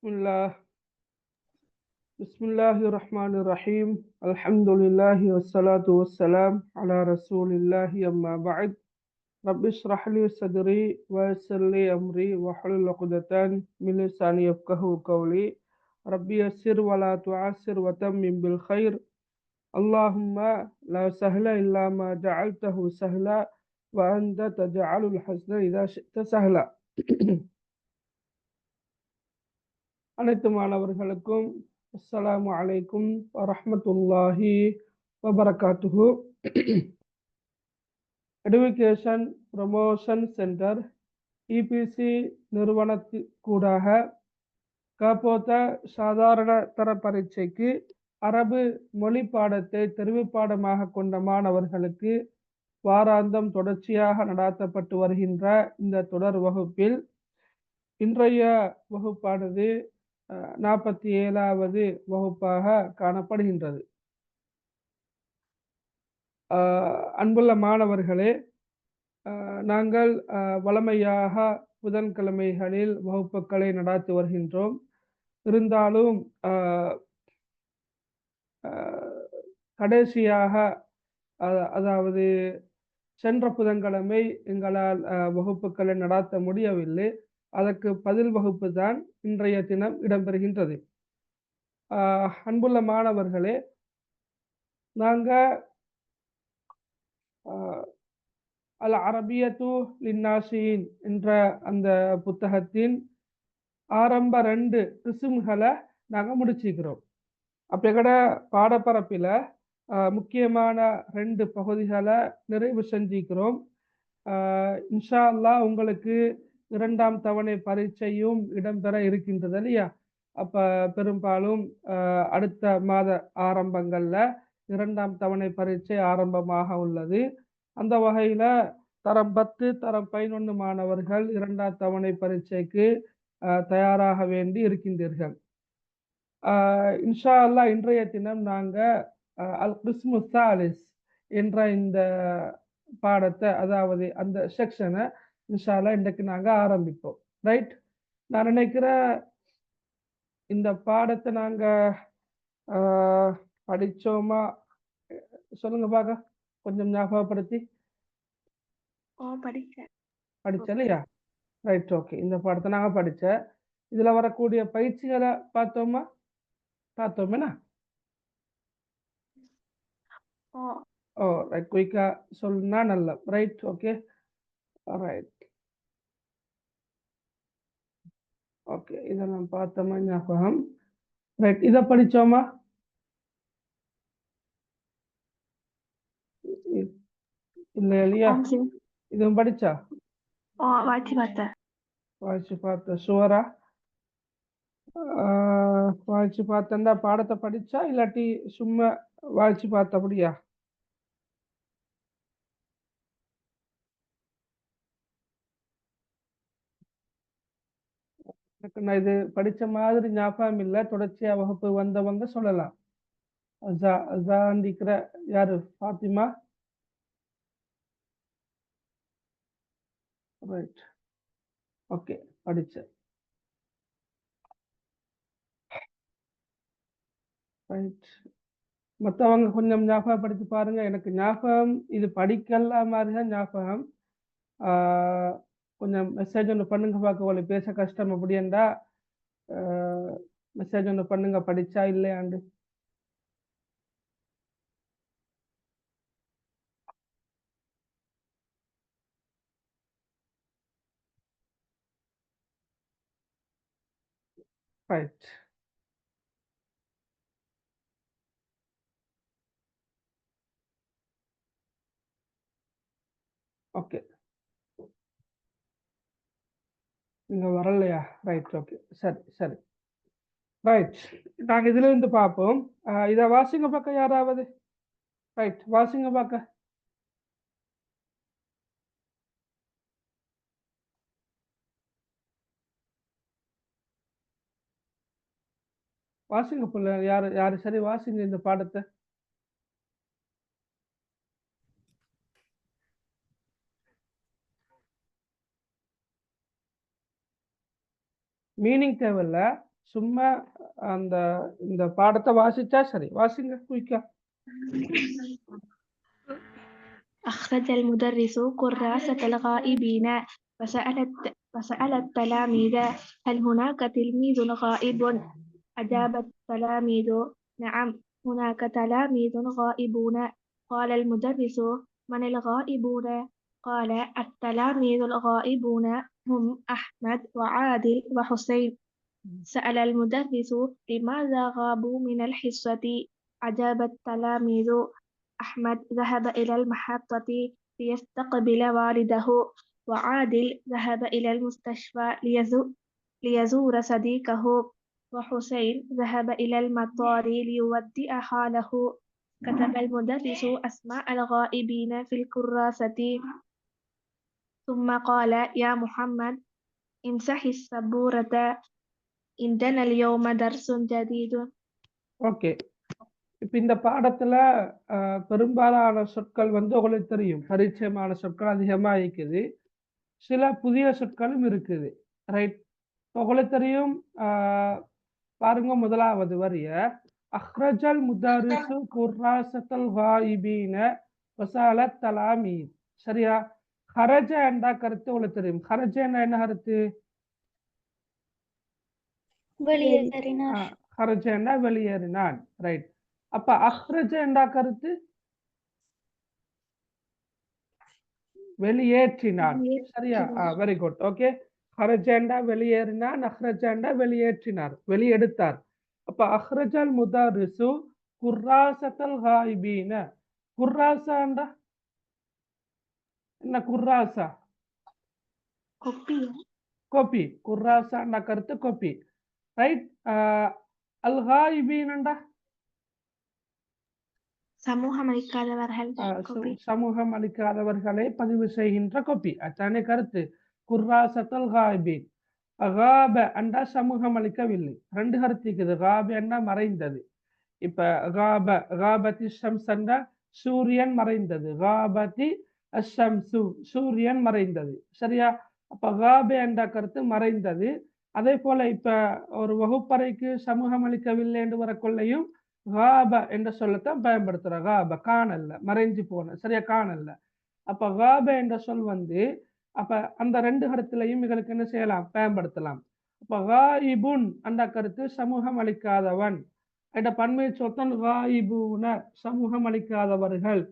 Bismillahirrahmanirrahim. Alhamdulillahi wassalatu wassalam ala rasulillahi amma ba'd. Rabbi shrah li sadri wa yassir li amri wa hlul 'uqdatan min lisani yafqahu qawli. Rabbi yassir wa la tu'assir wa tammim bil khair. Allahumma la sahla illa ma ja'altahu sahla wa anta taj'alul hazna idha shi'ta sahla. அனைத்து மாணவர்களுக்கும் அஸ்ஸலாமு அலைக்கும் வரஹ்மத்துல்லாஹி வபரகாத்துஹு. Education promotion centre EPC நிறுவனத்திற்கூடாக காப்போத்த சாதாரண தர பரீட்சைக்கு அரபு மொழி பாடத்தை தெரிவு பாடமாக கொண்ட மாணவர்களுக்கு வாராந்தம் தொடர்ச்சியாக நடாத்தப்பட்டு வருகின்ற இந்த தொடர் வகுப்பில் இன்றைய வகுப்பானது 47வது வகுப்பாக காணப்படுகின்றது. அன்புள்ள மாணவர்களே, நாங்கள் வழமையாக புதன்கிழமைகளில் வகுப்புகளை நடாத்தி வருகின்றோம். இருந்தாலும் கடைசியாக அதாவது சென்ற புதன்கிழமை எங்களால் வகுப்புகளை நடாத்த முடியவில்லை. அதற்கு பதில் வகுப்பு தான் இன்றைய தினம் இடம்பெறுகின்றது. அன்புள்ள மாணவர்களே, நாங்கள் அல் அரபியத்து லின்னாசியின் என்ற அந்த புத்தகத்தின் ஆரம்ப 2 கிஸ்ம்களை நாங்கள் முடிச்சிக்கிறோம். அப்போ எங்கட பாடப்பரப்பில் முக்கியமான 2 பகுதிகளை நிறைவு செஞ்சிக்கிறோம். இன்ஷா அல்லாஹ் உங்களுக்கு 2ஆம் தவணை பரீட்சையும் இடம்பெற இருக்கின்றது இல்லையா? அப்போ பெரும்பாலும் அடுத்த மாத ஆரம்பங்களில் 2ஆம் தவணை பரீட்சை ஆரம்பமாக உள்ளது. அந்த வகையில் தரம் 10 தரம் 11 மாணவர்கள் 2ஆம் தவணை பரீட்சைக்கு தயாராக வேண்டி இருக்கின்றீர்கள். இன்ஷா அல்லாஹ் இன்றைய தினம் நாங்கள் அல் கிஸ்மு சாலிஸ் என்ற இந்த பாடத்தை, அதாவது அந்த செக்ஷனை இன்ஷா அல்லாஹ் இன்றைக்கு நாங்கள் ஆரம்பிப்போம். ரைட்? நான் நினைக்கிறேன் இந்த பாடத்தை நாங்கள் படித்தோமா? சொல்லுங்க பார்க்க, கொஞ்சம் ஞாபகப்படுத்தி. படிச்ச இல்லையா? Right, okay. இந்த பாடத்தை நாங்கள் படித்தேன். இதில் வரக்கூடிய பயிற்சிகளை பார்த்தோமேனா? ரைட், குயிக்காக சொல்லுனா நல்ல. Right, okay. Right, okay. இதெல்லாம் பார்த்தோமா ஞாபகம்? ரைட், இதை படித்தோமா? இல்லை இல்லையா? இதுவும் படிச்சா? வாய்ச்சி பார்த்த சுவரா? வாய்ச்சி பார்த்தா பாடத்தை படிச்சா இல்லாட்டி சும்மா வாய்ச்சி பார்த்தபடியா? எனக்கு நான் இது படித்த மாதிரி ஞாபகம் இல்லை. தொடர்ச்சியாக வகுப்பு வந்தவங்க சொல்லலாம். அசாந்திக்கிற யாரு? ஃபாத்திமா? ரைட், ஓகே, படித்தேன். ரைட், மற்றவங்க கொஞ்சம் ஞாபகப்படுத்தி பாருங்க. எனக்கு ஞாபகம் இது படிக்கலாம் மாதிரி தான் ஞாபகம். கொஞ்சம் மெசேஜ் ஒன்று பண்ணுங்க பார்க்க. உங்களுக்கு பேச கஷ்டம் அப்படியேண்டா மெசேஜ் ஒன்று பண்ணுங்க, படிச்சா இல்லையாண்டு. Right, okay. நீங்கள் வரலையா? ரைட், ஓகே, சரி சரி. ரைட், நாங்கள் இதுல இருந்து பார்ப்போம். இதை வாசிங்க பார்க்க யாராவது. ரைட், வாசிங்க பார்க்க. வாசிங்க புள்ள, யாரு யாரு சரி வாசிங்க இந்த பாடத்தை. மீனிங் தேவையில்ல, சும்மா அந்த இந்த பாடத்தை வாசிச்சா சரி. வாசிங்க குயிக்கா. أخرج المدرس كراسة الغائبين فسأل التلاميذ هل هناك تلميذ غائب؟ أجاب التلاميذ نعم هناك تلاميذ غائبون. قال المدرس من الغائبون؟ قال التلاميذ الغائبون هم أحمد وعادل وحسين. سأل المدرس لماذا غابوا من الحصة؟ أجاب التلاميذ أحمد ذهب إلى المحطة ليستقبل والده، وعادل ذهب إلى المستشفى ليزور صديقه، وحسين ذهب إلى المطار ليودع خاله. كتب المدرس أسماء الغائبين في الكراسة ثم قال يا محمد امسح السبورة عندنا اليوم درس جديد. ஓகே. இப்ப இந்த பாடத்துல பெரும்பாலான சொற்கள் உங்களுக்கு தெரியும். பரிச்சயமான சொற்கள் அதிகமா இருக்குது. சில புதிய சொற்களும் இருக்குது. ரைட். உங்களுக்கு தெரியும். பாருங்க முதலாவது வரிய அஹ்ரஜல் முதாரிசு குர்ராசத்தல் காயிபீன வசாலத் தலாமீத். சரியா? ஹரஜ என்ற கருத்து உங்களுக்கு தெரியும். ஹரஜ என்ன கருத்து? ஹரஜ என்ற வெளியேறினான். ரைட். அப்ப அஹ்ரஜ என்ற கருத்து வெளியேற்றினான். சரியா? Very good. ஓகே. ஹரஜண்டா வெளியேறினான், அஹ்ரஜண்டா வெளியேற்றினார், வெளியெடுத்தார். அப்ப அஹ்ரஜல் முதாரிசு குர்ராசத்தல் காயிபீன. குர்ராசாண்டா என்ன? குர்ராசா கோப்பி. குர்ராசாண்டா கருத்து கோப்பி. ரைட். அல் காயிபீனண்டா சமூகம் அளிக்காதவர்கள். சமூகம் அளிக்காதவர்களை பதிவு செய்கின்ற கோப்பி. அத்தானே கருத்து. குர்ராசத்தல் காயிபீன். காப அண்டா சமூகம் அளிக்கவில்லை. ரெண்டு கருத்து இருக்குது. காப அண்டா மறைந்தது. இப்ப காப காபதி ஷம்சண்டா சூரியன் மறைந்தது. காபதி அஷம்சு சூரியன் மறைந்தது. சரியா? அப்ப காப என்ற கருத்து மறைந்தது. அதே போல இப்ப ஒரு வகுப்பறைக்கு சமூகம் அளிக்கவில்லை என்று வரக்கொள்ளையும் காப என்ற சொல்லத்தான் பயன்படுத்துற. காப காணல்ல, மறைஞ்சு போன. சரியா? காணல்ல. அப்ப காப என்ற சொல் அப்ப அந்த ரெண்டு கருத்துலையும் இவர்களுக்கு என்ன செய்யலாம்? பயன்படுத்தலாம். அப்ப காயிபுன் அந்த கருத்து சமூகம் அளிக்காதவன் என்ற பன்மை சொத்தன் காயிபூன சமூகம் அளிக்காதவர்கள்.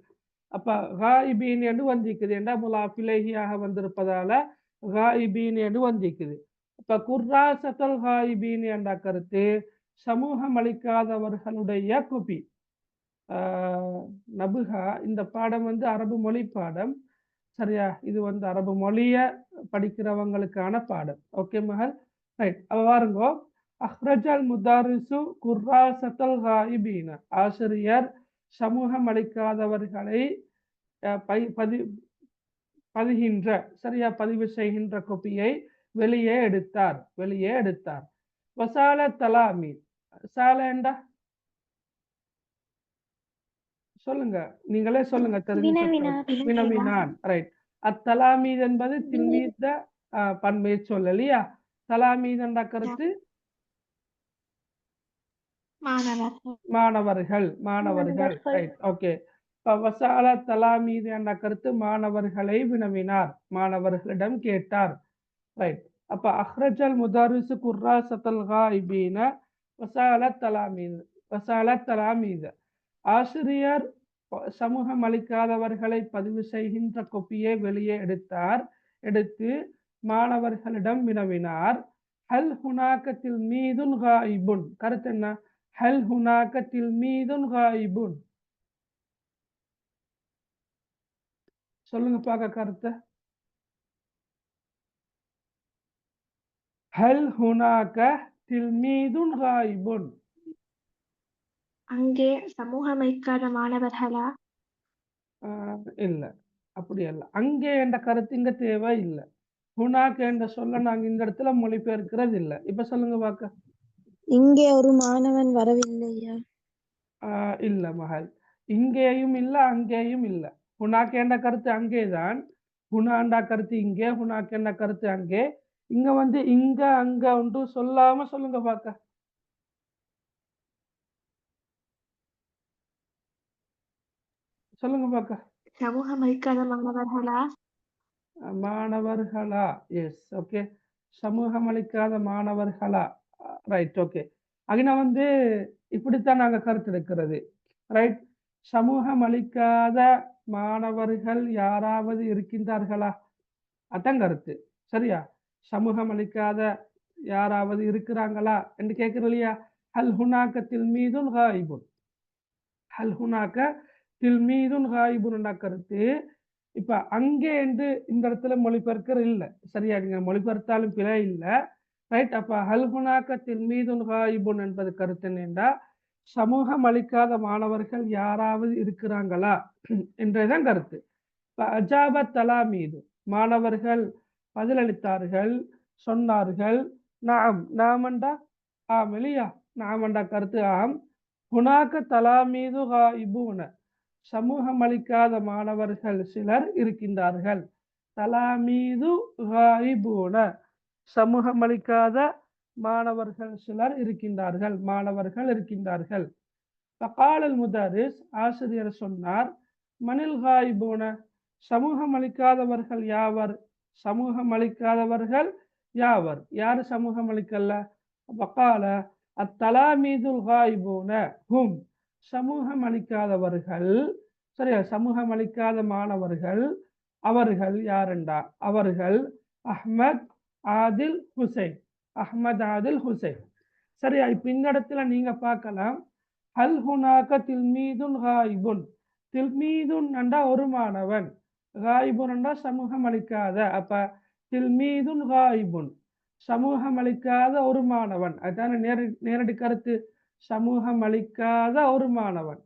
அப்ப காயிபீன் என்று வந்திக்குது. என்ற முலாஃபிலேகியாக வந்திருப்பதால காயிபீன் என்று வந்திக்குது. அப்ப குர்ராசத்தல் காயிபீன் என்ற கருத்து சமூகம் அளிக்காதவர்களுடைய குபி. நபுகா இந்த பாடம் அரபு மொழி பாடம். சரியா? இது அரபு மொழிய படிக்கிறவங்களுக்கான பாடம். ஓகே மகள். ரைட். அப்ப பாருங்கோ. அஹ்ரஜல் முதாரிசு குர்ராசத்தல் காயிபீன. ஆசிரியர் சமூகம் அளிக்காதவர்களை பதிகின்ற, சரியா, பதிவு செய்கின்ற கோப்பியை வெளியே எடுத்தார். வெளியே எடுத்தார். வசால தலாமி. சால என்றா சொல்லுங்க, நீங்களே சொல்லுங்க. வினவினான். ரைட். அத்தலாமீத் என்பது தில்மீத பன்மையை சொல் இல்லையா? தலாமீத் என்ற கருத்து மாணவர்கள். மாணவர்கள். ரைட். ஓகே. வசால தலாமீத் என்ற கருத்து மாணவர்களை வினவினார், மாணவர்களிடம் கேட்டார். ரைட். அப்ப அஹ்ரஜல் முதாரிசு குர்ராசத்தல் காயிபீன வசால தலாமீத். வசால தலாமீத் ஆசிரியர் சமூகம் அளிக்காதவர்களை பதிவு செய்கின்ற கொப்பியை வெளியே எடுத்தார். எடுத்து மாணவர்களிடம் வினவினார். ஹல் ஹுனாக்கத்தில் மீதுன் காயிபுன். கருத்து என்ன? ஹல் ஹுனாக்கத்தில் மீதுன் காயிபுன். சொல்லுங்க பார்க்க கருத்து. ஹல் ஹுனாக தில்மீதுன் காயிபுன். அங்கே சமூகம் அளிக்காத மாணவர்களா? இல்ல, அப்படி அல்ல. அங்கே என்ற கருத்து இங்க தேவை இல்லை. ஹுனாக் என்ற சொல்ல நாங்க இந்த இடத்துல மொழிபெயர்க்கிறது இல்லை. இப்ப சொல்லுங்க பாக்க. இங்கே ஒரு மாணவன் வரவில்லையா? இல்ல மகள். இங்கேயும் இல்ல, அங்கேயும் இல்ல. ஹுனாக் என்ற கருத்து அங்கேதான். ஹுனாண்டா கருத்து இங்கே, ஹுனாக் என்ற கருத்து அங்கே. இங்க இங்க அங்க ஒன்று சொல்லாம சொல்லுங்க பாக்க. சொல்லுங்க பார்க்க. சமூகம் அளிக்காத மாணவர்களா? மாணவர்களா? எஸ். ஓகே. சமூகம் அளிக்காத மாணவர்களா? ரைட். ஓகே. அகினா வந்து இப்படித்தான் நாங்க கருத்து எடுக்கிறது. ரைட். சமூகம் அளிக்காத மாணவர்கள் யாராவது இருக்கின்றார்களா? அதான் கருத்து. சரியா? சமூகம் அளிக்காத யாராவது இருக்கிறாங்களா என்று கேட்கிறோம் இல்லையா? ஹல் ஹுனாக்க தில்மீதுன் காயிபுன். ஹல் ஹுனாக்க தில்மீதுன் காயிபுன் கருத்து. இப்ப அங்கே என்று இந்த இடத்துல மொழிபெயர்க்கிற இல்லை. சரியா? நீங்க மொழிபெயர்த்தாலும் பிழை இல்லை. ரைட். அப்ப ஹல் ஹுனாக்க தில்மீதுன் காயிபுன் என்பது கருத்து என்னென்றா சமூகம் அளிக்காத மாணவர்கள் யாராவது இருக்கிறாங்களா என்றதான் கருத்து. அஜாபத் தலாமீது மாணவர்கள் பதிலளித்தார்கள், சொன்னார்கள். நாம் நாமண்டா ஆம் இல்லையா? நாமண்டா கருத்து ஆம். ஹுனாக்க தலாமீது காயிபூன சமூகம் அளிக்காத மாணவர்கள் சிலர் இருக்கின்றார்கள். தலாமீது காயிபூன சமூகம் அளிக்காத மாணவர்கள் சிலர் இருக்கின்றார்கள், மாணவர்கள் இருக்கின்றார்கள். ஃபகாலல் முதரிஸ் ஆசிரியர் சொன்னார், மனில் காயிபூன சமூகம் அளிக்காதவர்கள் யாவர்? சமூகம் அளிக்காதவர்கள் யாவர்? யாரு சமூகம் அளிக்கல்ல? வகால அத்தலாமீதுல் காயிபூன ஹும் சமூகம் அளிக்காதவர்கள். சரியா? சமூகம் அளிக்காத மாணவர்கள் அவர்கள் யாருண்டா? அவர்கள் அஹ்மத் ஆதில் ஹுசைன். அஹ்மத் ஆதில் ஹுசைன். சரியா? இப்ப இந்த இடத்துல நீங்க பார்க்கலாம், ஹல் ஹுனாக தில்மீதுன் காயிபுன். தில்மீதுன் என்றா ஒரு மாணவன், காயிபுன் என்றா சமூகம் அளிக்காத. அப்ப தில்மீதுன் காயிபுன் சமூகம் அளிக்காத ஒரு மாணவன். அதுதான நேரடி கருத்து. சமூகம் அளிக்காத ஒரு மாணவன்.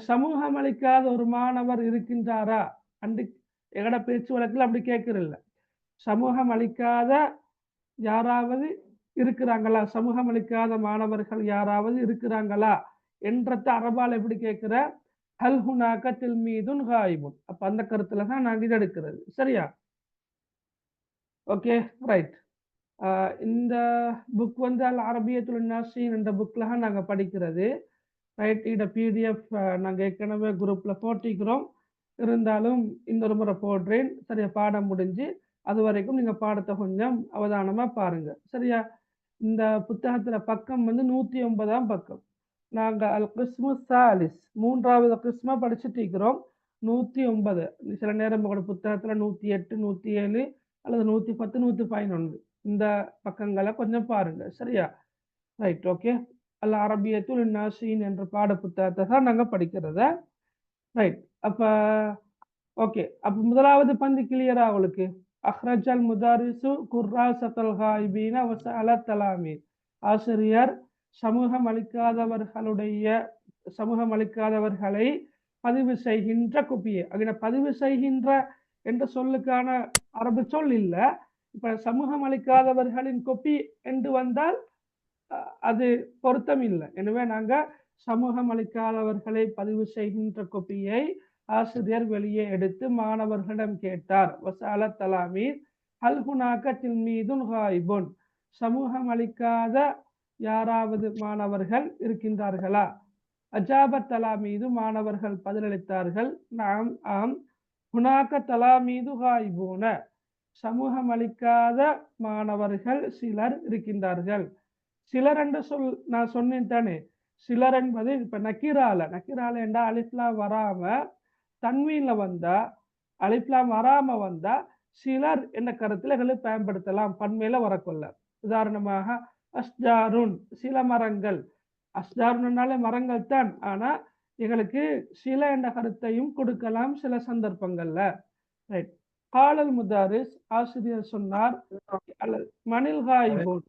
சமூகம் அளிக்காத ஒரு மாணவர் இருக்கின்றாரா அன்று எங்கட பேச்சு வழக்கில் அப்படி கேட்கறதில்ல. சமூகம் அளிக்காத யாராவது இருக்கிறாங்களா? சமூகம் அளிக்காத மாணவர்கள் யாராவது இருக்கிறாங்களா என்றத அரபால் எப்படி கேட்கிற? ஹல் ஹுனாக தில்மீதுன் காயிபுன். அப்ப அந்த கருத்துல தான் நாங்க இது எடுக்கிறது. சரியா? Okay, right. இந்த புக் வந்து அல் அரபியத்துல் நாஸின் என்ற புக்ல தான் நாங்க படிக்கிறது. ரைட். இத பிடிஎஃப் நாங்க ஏற்கனவே குரூப்ல போட்டிக்கிறோம். இருந்தாலும் இன்னொரு முறை போடுறேன். சரியா? பாடம் முடிஞ்சு அது வரைக்கும் நீங்க பாடத்தை கொஞ்சம் அவதானமா பாருங்க. சரியா? இந்த புத்தகத்துல பக்கம் வந்து 109ஆம் பக்கம். நாங்க அல் கிஸ்மு சாலிஸ் மூன்றாவது கிஸ்மா படிச்சுட்டு இருக்கிறோம். 109. சில நேரம் உங்களோட புத்தகத்துல 108, 107 அல்லது 110, 111 இந்த பக்கங்களை கொஞ்சம் பாருங்க. சரியா? ரைட். ஓகே. அல் அரபியத்துல் நாஸின் என்ற பாட புத்தகத்தை தான் நாங்க படிக்கிறத. ரைட். அப்ப ஓகே. அப்ப முதலாவது பந்தி கிளியரா உங்களுக்கு? அஹ்ரஜல் முதாரிசு குர்ராசத்தல் காயிபீன வஸஅல தலாமீத். ஆசிரியர் சமூகம் அளிக்காதவர்களை பதிவு செய்கின்ற குப்பியை. அங்கே பதிவு செய்கின்ற என்ற சொல்லுக்கான அரபு சொல் இல்ல. இப்ப சமூகம் அளிக்காதவர்களின் கொப்பி என்று வந்தால் அது பொருத்தம் இல்லை. எனவே நாங்க சமூகம் அளிக்காதவர்களை பதிவு செய்கின்ற கொப்பியை ஆசிரியர் வெளியே எடுத்து மாணவர்களிடம் கேட்டார். வஸஅல தலாமீத் ஹல் ஹுனாக தில்மீதுன் காயிபுன் சமூகம் அளிக்காத யாராவது மாணவர்கள் இருக்கின்றார்களா? அஜாபத் தலாமீது மாணவர்கள் பதிலளித்தார்கள், நாம் ஆம். ஹுனாக தலாமீது காயிபூன சமூகம் அளிக்காத மாணவர்கள் சிலர் இருக்கின்றார்கள். சிலர் என்ற சொல் நான் சொன்னேன் தானே. சிலர் என்பது இப்ப நக்கீரால என்றா அலிஃப்லாம் வராம தன்வீன்ல வந்தா, அலிஃப்லாம் வராம வந்தா சிலர் என்ற கருத்துல எங்களை பயன்படுத்தலாம். பன்மையில வரக்கொள்ள. உதாரணமாக அஸ்ஜாருன் சில மரங்கள். அஸ்ஜாருன்னாலே மரங்கள் தான். ஆனா எங்களுக்கு சில என்ற கருத்தையும் கொடுக்கலாம் சில சந்தர்ப்பங்கள்ல. ரைட். காலல் முதாரிஸ் ஆசிரியர் சொன்னார், அல்லது மனில் காயிபூன்.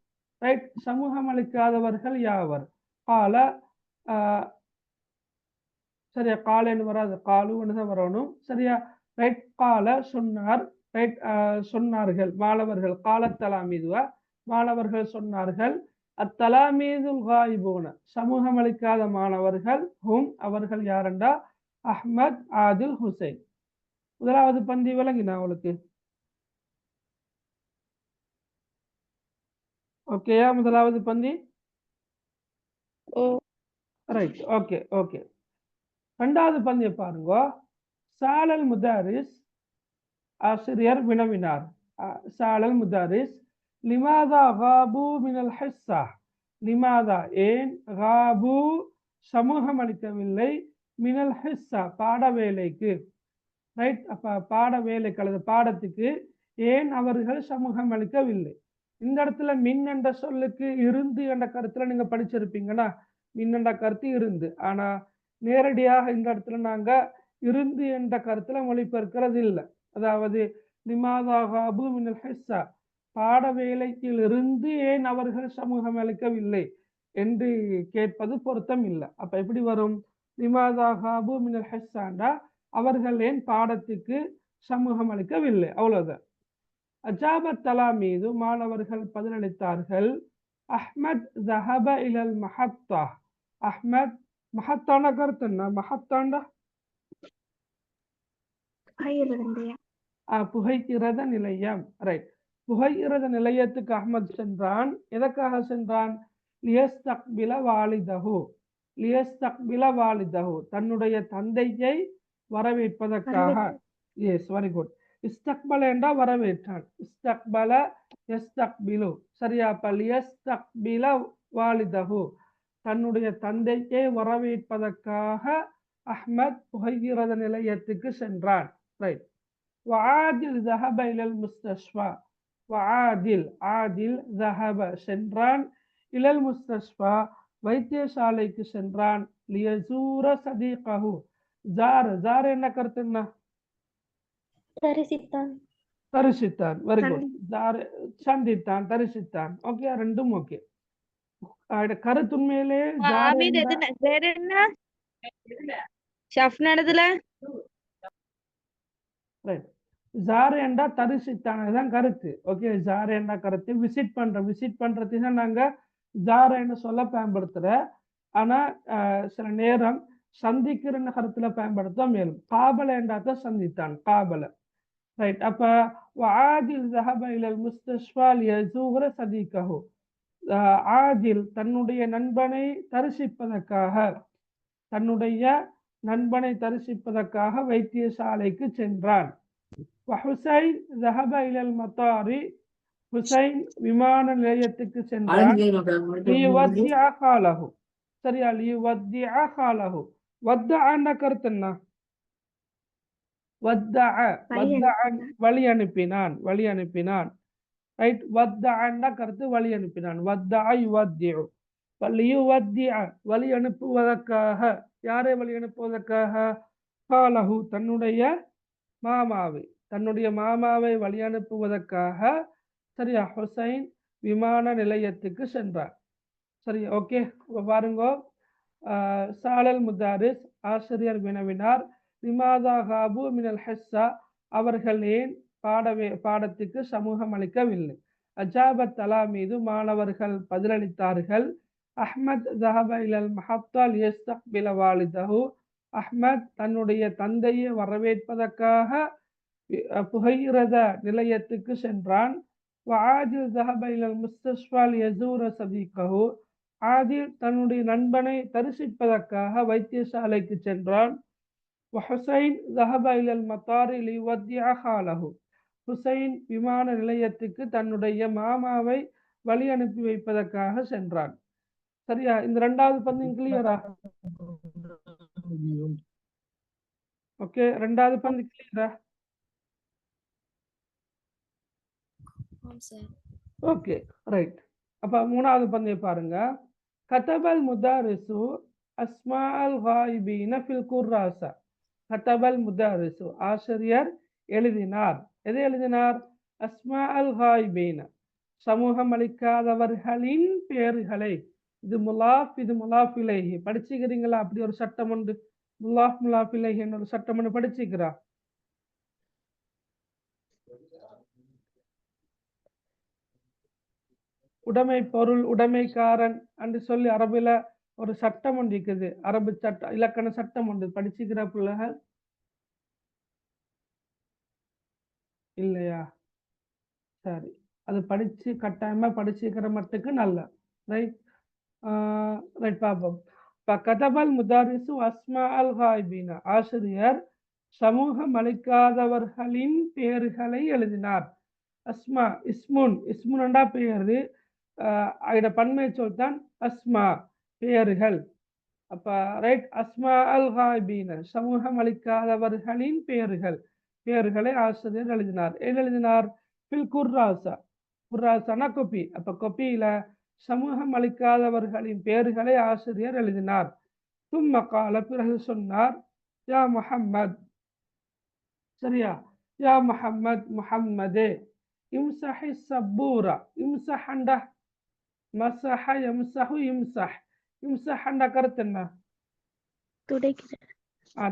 ரைட். சமூகம் அளிக்காதவர்கள் யாவர்? கால சரியா? காலன்னு வராது, காலுன்னு தான் வரணும். சரியா? ரைட். கால சொன்னார். ரைட். சொன்னார்கள் மாணவர்கள். காலத்தலாமீதுவா மாணவர்கள் சொன்னார்கள். அத்தலாமீதுல் காயிபூன சமூகம் அளிக்காத மாணவர்கள் ஹும் அவர்கள் யாரண்டா? அஹ்மத் ஆதில் ஹுசைன். முதலாவது பந்தி விளங்கினா உங்களுக்கு? ஓகேயா? முதலாவது பந்தி ரைட். ஓகே. ஓகே. ரெண்டாவது பந்தியை பாருங்க. சாலல் முதாரிஸ், ஆசிரியர் வினவினார். சாலல் முதாரிஸ் லிமாதா காபு மினல் ஹிஸ்ஸா, லிமாதா ஏன், காபு சமூகம் அளிக்கவில்லை, மினல் ஹிஸ்ஸா பாட வேலைக்கு. ரைட், அப்ப பாட வேலைக்கு அல்லது பாடத்துக்கு ஏன் அவர்கள் சமூகம் அளிக்கவில்லை. இந்த இடத்துல மின் என்ற சொல்லுக்கு இருந்து என்ற கருத்துல நீங்க படிச்சிருப்பீங்கன்னா, மின் என்ற கருத்து இருந்து. ஆனா நேரடியாக இந்த இடத்துல நாங்க இருந்து என்ற கருத்துல மொழிபெயர்க்கிறது இல்லை. அதாவது லிமாதாகாபு மினல் ஹிஸ்ஸா, பாட வேலைக்கு இருந்து ஏன் அவர்கள் சமூகம் அளிக்கவில்லை என்று கேட்பது பொருத்தம் இல்லை. அப்ப எப்படி வரும்? லிமாதாகாபு மினல் ஹிஸ்ஸாண்டா அவர்கள் ஏன் பாடத்துக்கு சமூகம் அளிக்கவில்லை, அவ்வளவுதான். அஜாபத் தலாமீது, மாணவர்கள் பதிலளித்தார்கள். அஹ்மத் ஸஹப இலல் மஹத்தா, அஹ்மத் மஹத்தான கருத்து என்ன? மஹத்தாண்டா புகையிரத நிலையம். ரைட், புகையிரத நிலையத்துக்கு அஹ்மத் சென்றான். எதற்காக சென்றான்? லியஸ்தக்பில வாலிதஹு, லியஸ்தக்பில வாலிதஹு தன்னுடைய தந்தையை வரவேற்பதற்காக. Yes, very good. இஸ்தக்பல என்றா வரவேற்றான். இஸ்தக்பல யஸ்தக்பிலு, சரியா? அப்ப லியஸ்தக்பில வாலிதஹு தன்னுடைய தந்தையை வரவேற்பதற்காக அஹ்மத் புகையிரத நிலையத்துக்கு சென்றான். ரைட். வஆதில் ذهب الى المستشفى, வஆதில், ஆதில் ذهب சென்றான், இலல் முஸ்தஷ்ஃபா வைத்தியசாலைக்கு சென்றான், லியசூர சதீகஹு, ஜார், ஜார் என்ன கருத்து என்ன? தரிசித்தான். தரிசித்தான், வெரி குட். ஜார் சந்தித்தான், தரிசித்தான். ஓகே, ரெண்டும் ஓகே. கருத்து உண்மையிலே ஜார் என்றா தரிசித்தான், அதுதான் கருத்து. ஓகே, ஜார் என்ற கருத்து விசிட் பண்ற, விசிட் பண்றதுக்கு தான் நாங்க ஜார் என்று சொல்ல பயன்படுத்துற. ஆனா சில நேரம் சந்திக்கிற கருத்துல பயன்படுத்த மேலும். காபல என்றாதான் சந்தித்தான், காபல. ரைட். அப்ப ஆதில் ذهب الى المستشفى ليزور صديقه, ஆதில் தன்னுடைய நண்பனை தரிசிப்பதற்காக, தன்னுடைய நண்பனை தரிசிப்பதற்காக வைத்தியசாலைக்கு சென்றான். ஹுசைன் ذهب الى المطار, ஹுசைன் விமான நிலையத்துக்கு சென்றான். லியுவத்திஅ காலஹு, சரியா? லியுவத்திஅ காலஹு. வத்தஅ கருத்து என்ன? வத்தஅ, வத்தஅ வழி அனுப்பினான், வழி அனுப்பினான். ரைட். வத்தஅ கருத்து வழி அனுப்பினான். வத்தஅ யுவத்திஉ, லியுவத்திஅ வழி அனுப்புவதற்காக. யாரை வழி அனுப்புவதற்காக? காலஹு தன்னுடைய மாமாவை, தன்னுடைய மாமாவை வழி அனுப்புவதற்காக, சரியா, ஹுசைன் விமான நிலையத்துக்கு சென்றார். சரி, ஓகே. பாருங்க, சாலல் முதாரிஸ் ஆசிரியர் வினவினார். லிமாதா காபு மினல் ஹிஸ்ஸா அவர்கள் ஏன் பாடத்துக்கு சமூகம் அளிக்கவில்லை. அஜாபத் தலாமீது மாணவர்கள் பதிலளித்தார்கள். அஹ்மத் ذهب الى المحطة ليستقبل والده, அஹ்மத் தன்னுடைய தந்தையை வரவேற்பதற்காக புகையிரத நிலையத்துக்கு சென்றான். وعادل ذهب الى المستشفى ليزور صديقه, ஆதில் தன்னுடைய நண்பனை தரிசிப்பதற்காக வைத்தியசாலைக்கு சென்றான். وحسين ذهب الى المطار ليودع خاله, ஹுசைன் விமான நிலையத்துக்கு தன்னுடைய மாமாவை வழி அனுப்பி வைப்பதற்காக சென்றான். சரியா? இந்த ரெண்டாவது பந்தம் கிளியரா? ஓகே, ரெண்டாவது பந்து கிளியரா? Okay, right. அப்ப மூணாவது பந்தை பாருங்க. கதபல் முதாரிசு அஸ்மால் காயிபீன ஃபில் குர்ராசா, கதபல் முதாரிசு ஆசிரியர் எழுதினார். எதை எழுதினார்? அஸ்மால் காயிபீன சமூகம் அளிக்காதவர்களின் பெயர்களை. இது முலாஃப், இது முலாஃப் இலைஹி. படிச்சுக்கிறீங்களா? அப்படி ஒரு சட்டம் உண்டு, முலாஃப் முலாஃப் இலைஹி ஒரு சட்டம் ஒன்று படிச்சுக்கிறா? உடைமை பொருள், உடைமைக்காரன் என்று சொல்லி அரபுல ஒரு சட்டம் ஒன்று இருக்குது. அரபு சட்டம், இலக்கண சட்டம் ஒன்று படிச்சுக்கிற பிள்ளைகள் இல்லையா? சரி, அது படிச்சு கட்டாயமா படிச்சுக்கிற மட்டுக்கு நல்ல. Right, right. பாப்போம். கதபல் முதாரிசு அஸ்மா அல் காயிபீன ஆசிரியர் சமூகம் அளிக்காதவர்களின் பெயர்களை எழுதினார். அஸ்மா இஸ்முன், இஸ்முன்டா பெயரு, அதோட பன்மை சொல் தான் அஸ்மா, பெயர்கள். அப்ப ரைட், அஸ்மா அல் ஹாயிபீன, சமூகம் அளிக்காதவர்களின் பெயர்களை ஆசிரியர் எழுதினார். எழுதினார் பில் குர்ராசா, குர்ராசானா கொப்பி. அப்ப கொப்பியில சமூகம் அளிக்காதவர்களின் பெயர்களை ஆசிரியர் எழுதினார். தும்ம கால, பிறகு சொன்னார், யா முஹம்மத், சரியா, யா முஹம்மத், முஹம்மதே, இம்சஹி சப்பூரா, இம்சஹண்டா மசஹ யம்சஹு இம்சஹ், இம்சஹண்டா கருத்து என்ன?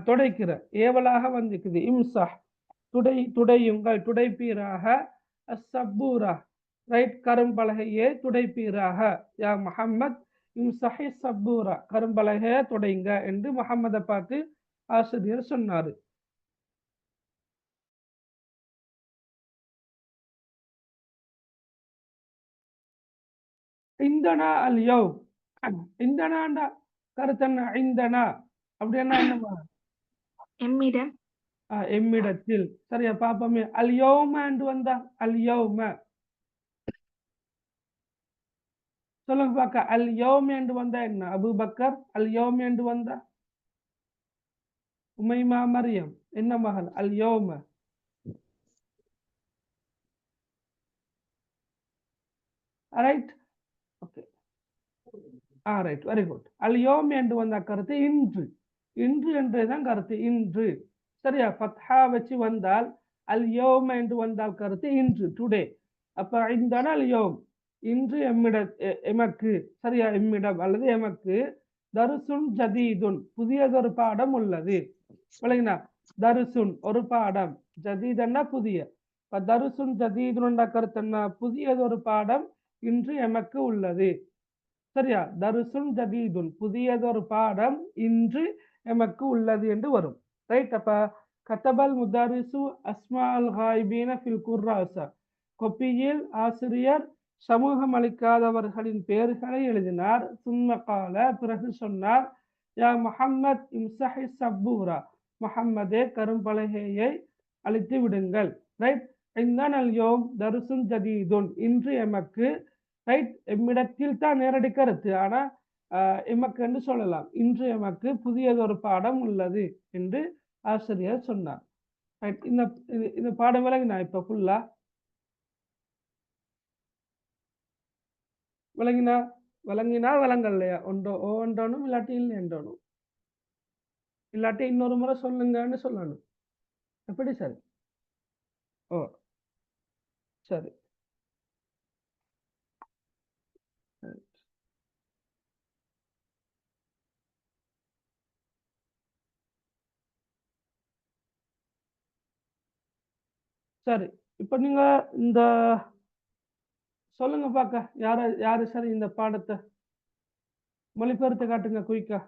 துடைக்கிற, ஏவலாக வந்திருக்குது. இம்சஹ், துடையுங்கள், துடைப்பீராக. அஸ்ஸப்பூரா, ரைட், கரும்பலகையே துடைப்பீராக. யா முஹம்மத் இம்சஹி சப்பூரா, கரும்பலகையை துடைங்க என்று முஹம்மதை பார்த்து ஆசிரியர் சொன்னாரு. இந்தனா அல் யௌம், இந்தனாண்டா கருத்து என்ன? இந்தனா அப்படின்னா என்னமா? எம்மிடம். எம்மிடத்தில். சரியா, பாப்போமே. அல் யௌம என்று வந்தா, அல் யௌம சொல்லுங்க பாக்க. அல் யௌம் என்று வந்தா என்ன? அபூபக்கர். அல் யௌம் என்று வந்தா உமைமா மரியம், என்ன மகள்? அல் யௌம. Right, okay, right, very good. அல் யௌம் என்று வந்த கருத்து இன்று, இன்று என்றுதான் கருத்து, இன்று. சரியா, ஃபத்ஹா வச்சு வந்தால் அல் யௌம என்று வந்தால் கருத்து இன்று, டுடே. அப்ப இந்தன அல் யௌம், இன்று எமக்கு, சரியா, எம்மிடம் அல்லது எமக்கு தருசுன் ஜதீதுன், புதியதொரு பாடம் உள்ளது. விளங்கினா? தருசுன் ஒரு பாடம், ஜதீதன்னா புதிய. இப்ப தருசுன் ஜதீதுன் கருத்து என்ன? புதியதொரு பாடம் இன்று எமக்கு உள்ளது. சரியா, தருசுன் ஜதீதுன், புதியதொரு பாடம் இன்று எமக்கு உள்ளது என்று வரும். ரைட். அப்ப கத்தபல் முதாரிசு அஸ்மா அல் ஹாயிபீன ஃபில் குர்ராசா, கொப்பியில் ஆசிரியர் சமூகம் அளிக்காதவர்களின் பெயர்களை எழுதினார். சும்ம கால, பிறகு சொன்னார், யா முஹம்மத் இம்சஹி சப்பூரா, முஹம்மதே கரும்பலகையை அழித்து விடுங்கள். ரைட். இந்தன் அல் யோம் தருசுன் ஜதீதுன், இன்று எமக்கு, ரைட், எம்மிடத்தில் தான் நேரடி கருத்து, ஆனா எமக்கு என்று சொல்லலாம். இன்று எமக்கு புதியதொரு பாடம் உள்ளது என்று ஆசிரியர் சொன்னார். ரைட். இந்த பாடம் விளங்கினா? இப்ப ஃபுல்லா விளங்கினா விளங்கலையா? ஒன்றோனும் இல்லாட்டி இல்லை என்றோனும், இல்லாட்டி இன்னொரு முறை சொல்லுங்கன்னு சொல்லணும். எப்படி? சரி, ஓ சரி. சரி, இப்ப நீங்க இந்த சொல்லுங்க பாக்க, யாரு சரி இந்த பாடத்தை மொழிபெயர்த்து காட்டுங்க குயிக்கா.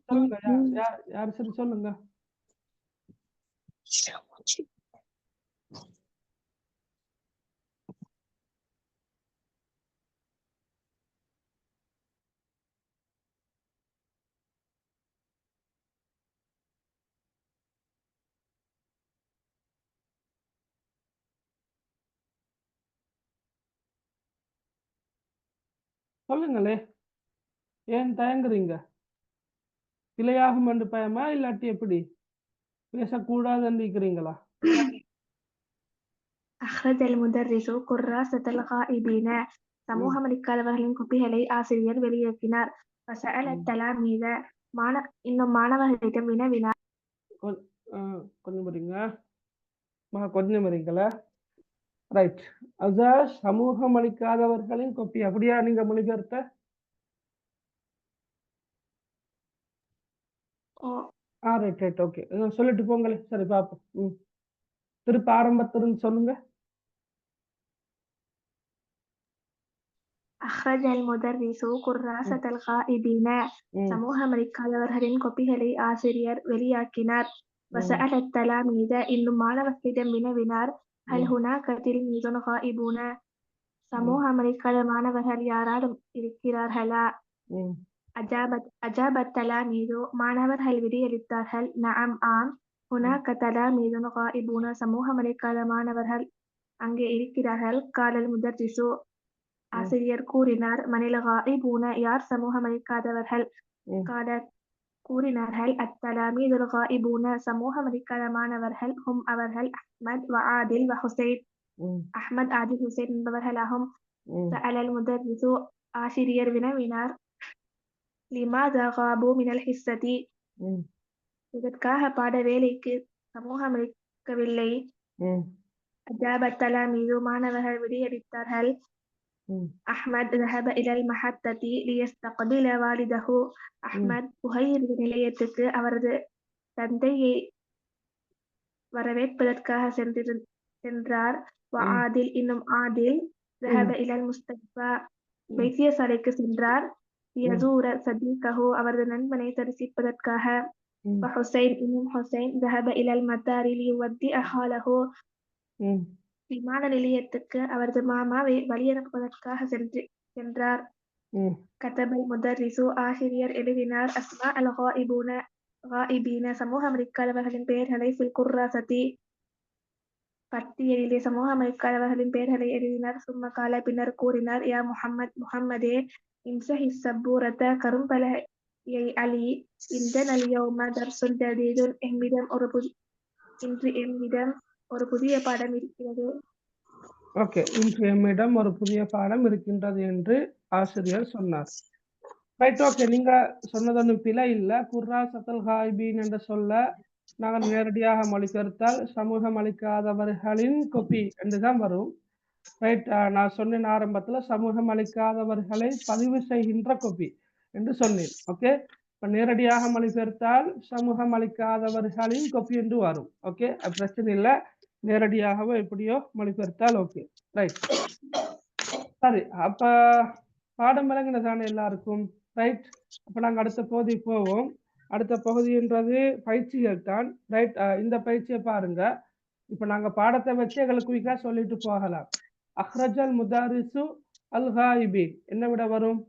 சொல்லுங்க, யாரு சரி சொல்லுங்க. சொல்லுங்களே, ஏன் தயங்குறீங்க? பிழையாகும் என்று பயமா, இல்லாட்டி எப்படி? பேசக்கூடாதுன்னு இருக்கிறீங்களா? أخرج المدرس كراسة الغائبين, சமூகம் அளிக்காதவர்களின் குப்பிகளை ஆசிரியர் வெளியேற்றினார். وسأل التلاميذ, இன்னும் மாணவர்களிடம் வினவினார். கொஞ்சம் வரீங்களா? ரைட். அதான் சமூகம் அளிக்காதவர்களின் கொப்பி, அப்படியா நீங்க மொழிபெயர்த்த? ரைட் ரைட், ஓகே, சொல்லிட்டு போங்களே. சரி பாப்போம். திருப்ப ஆரம்பத்திலிருந்து சொல்லுங்க. أخرج المدرس كراسة الغائبين, சமூகம் அளிக்காதவர்களின் கொப்பிகளை ஆசிரியர் வெளியாக்கினார். وسأل التلاميذ, இன்னும் மாணவர்களிடம் வினவினார். هل هناك تلميذ غائبون, சமூக அமெரிக்காத மாணவர்கள் யாராலும் இருக்கிறார்களா? அஜாபத் தலாமீது மாணவர்கள் விடையளித்தார்கள். நஅம் ஆம். ஹுனாக தலாமீதுன் காயிபூன சமூக அமெரிக்காத மாணவர்கள் அங்கே இருக்கிறார்கள். காலல் முதர்ரிசு ஆசிரியர் கூறினார். மனில் காயிபூன யார் சமூகம் அளிக்காதவர்கள்? கால கூறினார்கள். அத்தலாமீதுல் காயிபூன சமூகம் அளிக்காத மாணவர்கள் ஹும் அவர்கள் அஹ்மத் வ ஆதில் வ ஹுசைன் அஹ்மத் ஆதில் ஹுசைன் என்பவர்களாகும். சஅலல் முதர்ரிசு ஆசிரியர் வினவினார். லிமாதா காபு மினல் ஹிஸ்ஸதி இதற்காக பாட வேலைக்கு சமூகம் அளிக்கவில்லை. அஜாபத் தலாமீது மாணவர்கள் விடையளித்தார்கள். அஹ்மத் ذهب إلى المحطة ليستقبل والده அஹ்மத் புகையிரத நிலையத்துக்கு அவரது தந்தையை வரவேற்பதற்காக சென்றார். ஆதில் இன்னும் ஆதில் ذهب إلى المستشفى வைத்தியசாலைக்கு சென்றார். யசூர சதீகஹு அவரது நண்பனை தரிசிப்பதற்காக. ஹுசைன் இன்னும் ஹுசைன் ذهب إلى المطار ليودع خاله விமான நிலையத்துக்கு அவரது மாமாவை வழியனுப்புவதற்காக சென்றார். கதபல் முதர்ரிசு ஆசிரியர் எழுதினார். அஸ்மா அல் காயிபீன சமூக அமெரிக்காதவர்களின் பெயர்களை ஃபில் குர்ராசதி பட்டியலிலே சமூக அமெரிக்காதவர்களின் பெயர்களை எழுதினார். சும்ம கால பின்னர் கூறினார். யா முஹம்மதே இம்சஹி சப்பூரத கரும்பலகையை அலி இந்தன் அல் யௌம தர்சுன் ஜதீதுன் இன்று எம்மிடம் ஒரு புதிய பாடம் இருக்கிறது. ஓகே, இன்று எம்மிடம் ஒரு புதிய பாடம் இருக்கின்றது என்று ஆசிரியர் சொன்னார். Right, okay. நீங்க சொன்னது ஒன்றும் பிழை இல்லை. குர்ராசத்தல் காயிபீன் என்ற சொல்ல நாங்கள் நேரடியாக மொழிபெயர்த்தால் சமூகம் அளிக்காதவர்களின் கொப்பி என்றுதான் வரும். ரைட், நான் சொன்னேன் ஆரம்பத்தில் சமூகம் அளிக்காதவர்களை பதிவு செய்கின்ற கொப்பி என்று சொன்னேன். ஓகே, இப்போ நேரடியாக மொழிபெயர்த்தால் சமூகம் அளிக்காதவர்களின் கொப்பி என்று வரும். ஓகே, பிரச்சனை இல்லை. நேரடியாகவோ எப்படியோ மொழிபெயர்த்தால் ஓகே. ரைட், சரி. அப்ப பாடம் விளங்கினதானே எல்லாருக்கும்? ரைட், அப்ப நாங்கள் அடுத்த பகுதி போவோம். அடுத்த பகுதின்றது பயிற்சிகள் தான். ரைட், இந்த பயிற்சியை பாருங்க. இப்ப நாங்க பாடத்தை வச்சு எங்களுக்கு குயிக்கா சொல்லிட்டு போகலாம். அஹ்ரஜல் முதாரிசு அல் காயிபீன் என்ன விட வரும்?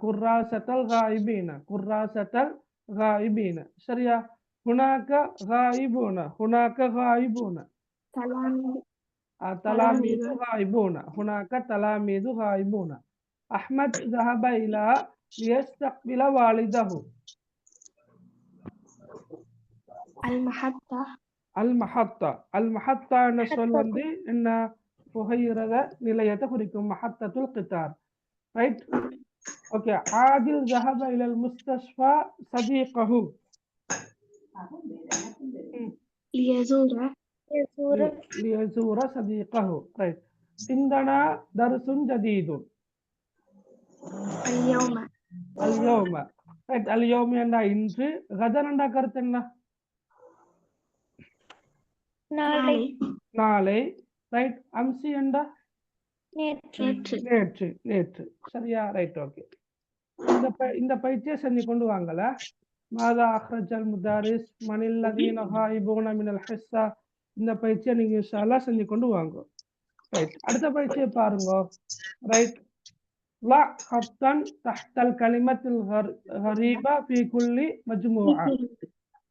குர்ராசத்தல் காயிபீன, குர்ராசத்தல் காயிபீன. சரியா? ஹுனாக காயிபூன, ஹுனாக காயிபூன. தலாமீது காயிபூன, ஹுனாக தலாமீது காயிபூன. அஹ்மத் ذهب إلى ليستقبل والده. அல் மஹத்தா என்ற சொல் வந்து என்ன? புகையிரத நிலையத்தை குறிக்கும். மஹத்தத்துல் கித்தார். Right, okay. ஆதில் ذهب إلى المستشفى صديقه ليزور صديقه. ரைட், عندنا درس جديد اليوم. ரைட், اليوم என்ற இன்று. கதன் என்ற கருத்து என்ன? நாளை. ரைட், அம்சி என்ற நேற்று. சரியா? Right, okay. இந்த பயிற்சியை செஞ்சு கொண்டு வாங்கல. மாதா அஹ்ரஜல் முதாரிஸ் மனில் லதீன காயிபூன மினல் ஹிஸ்ஸா. இந்த பயிற்சியை நீங்க இன்ஷா அல்லாஹ் செஞ்சு கொண்டு வாங்க. ரைட், அடுத்த பயிற்சியை பாருங்க. ரைட், லா ஹத்தன் தஹ்தல் கலிமத்தில் கரீபா ஃபீ குல்லி மஜ்மூஆ.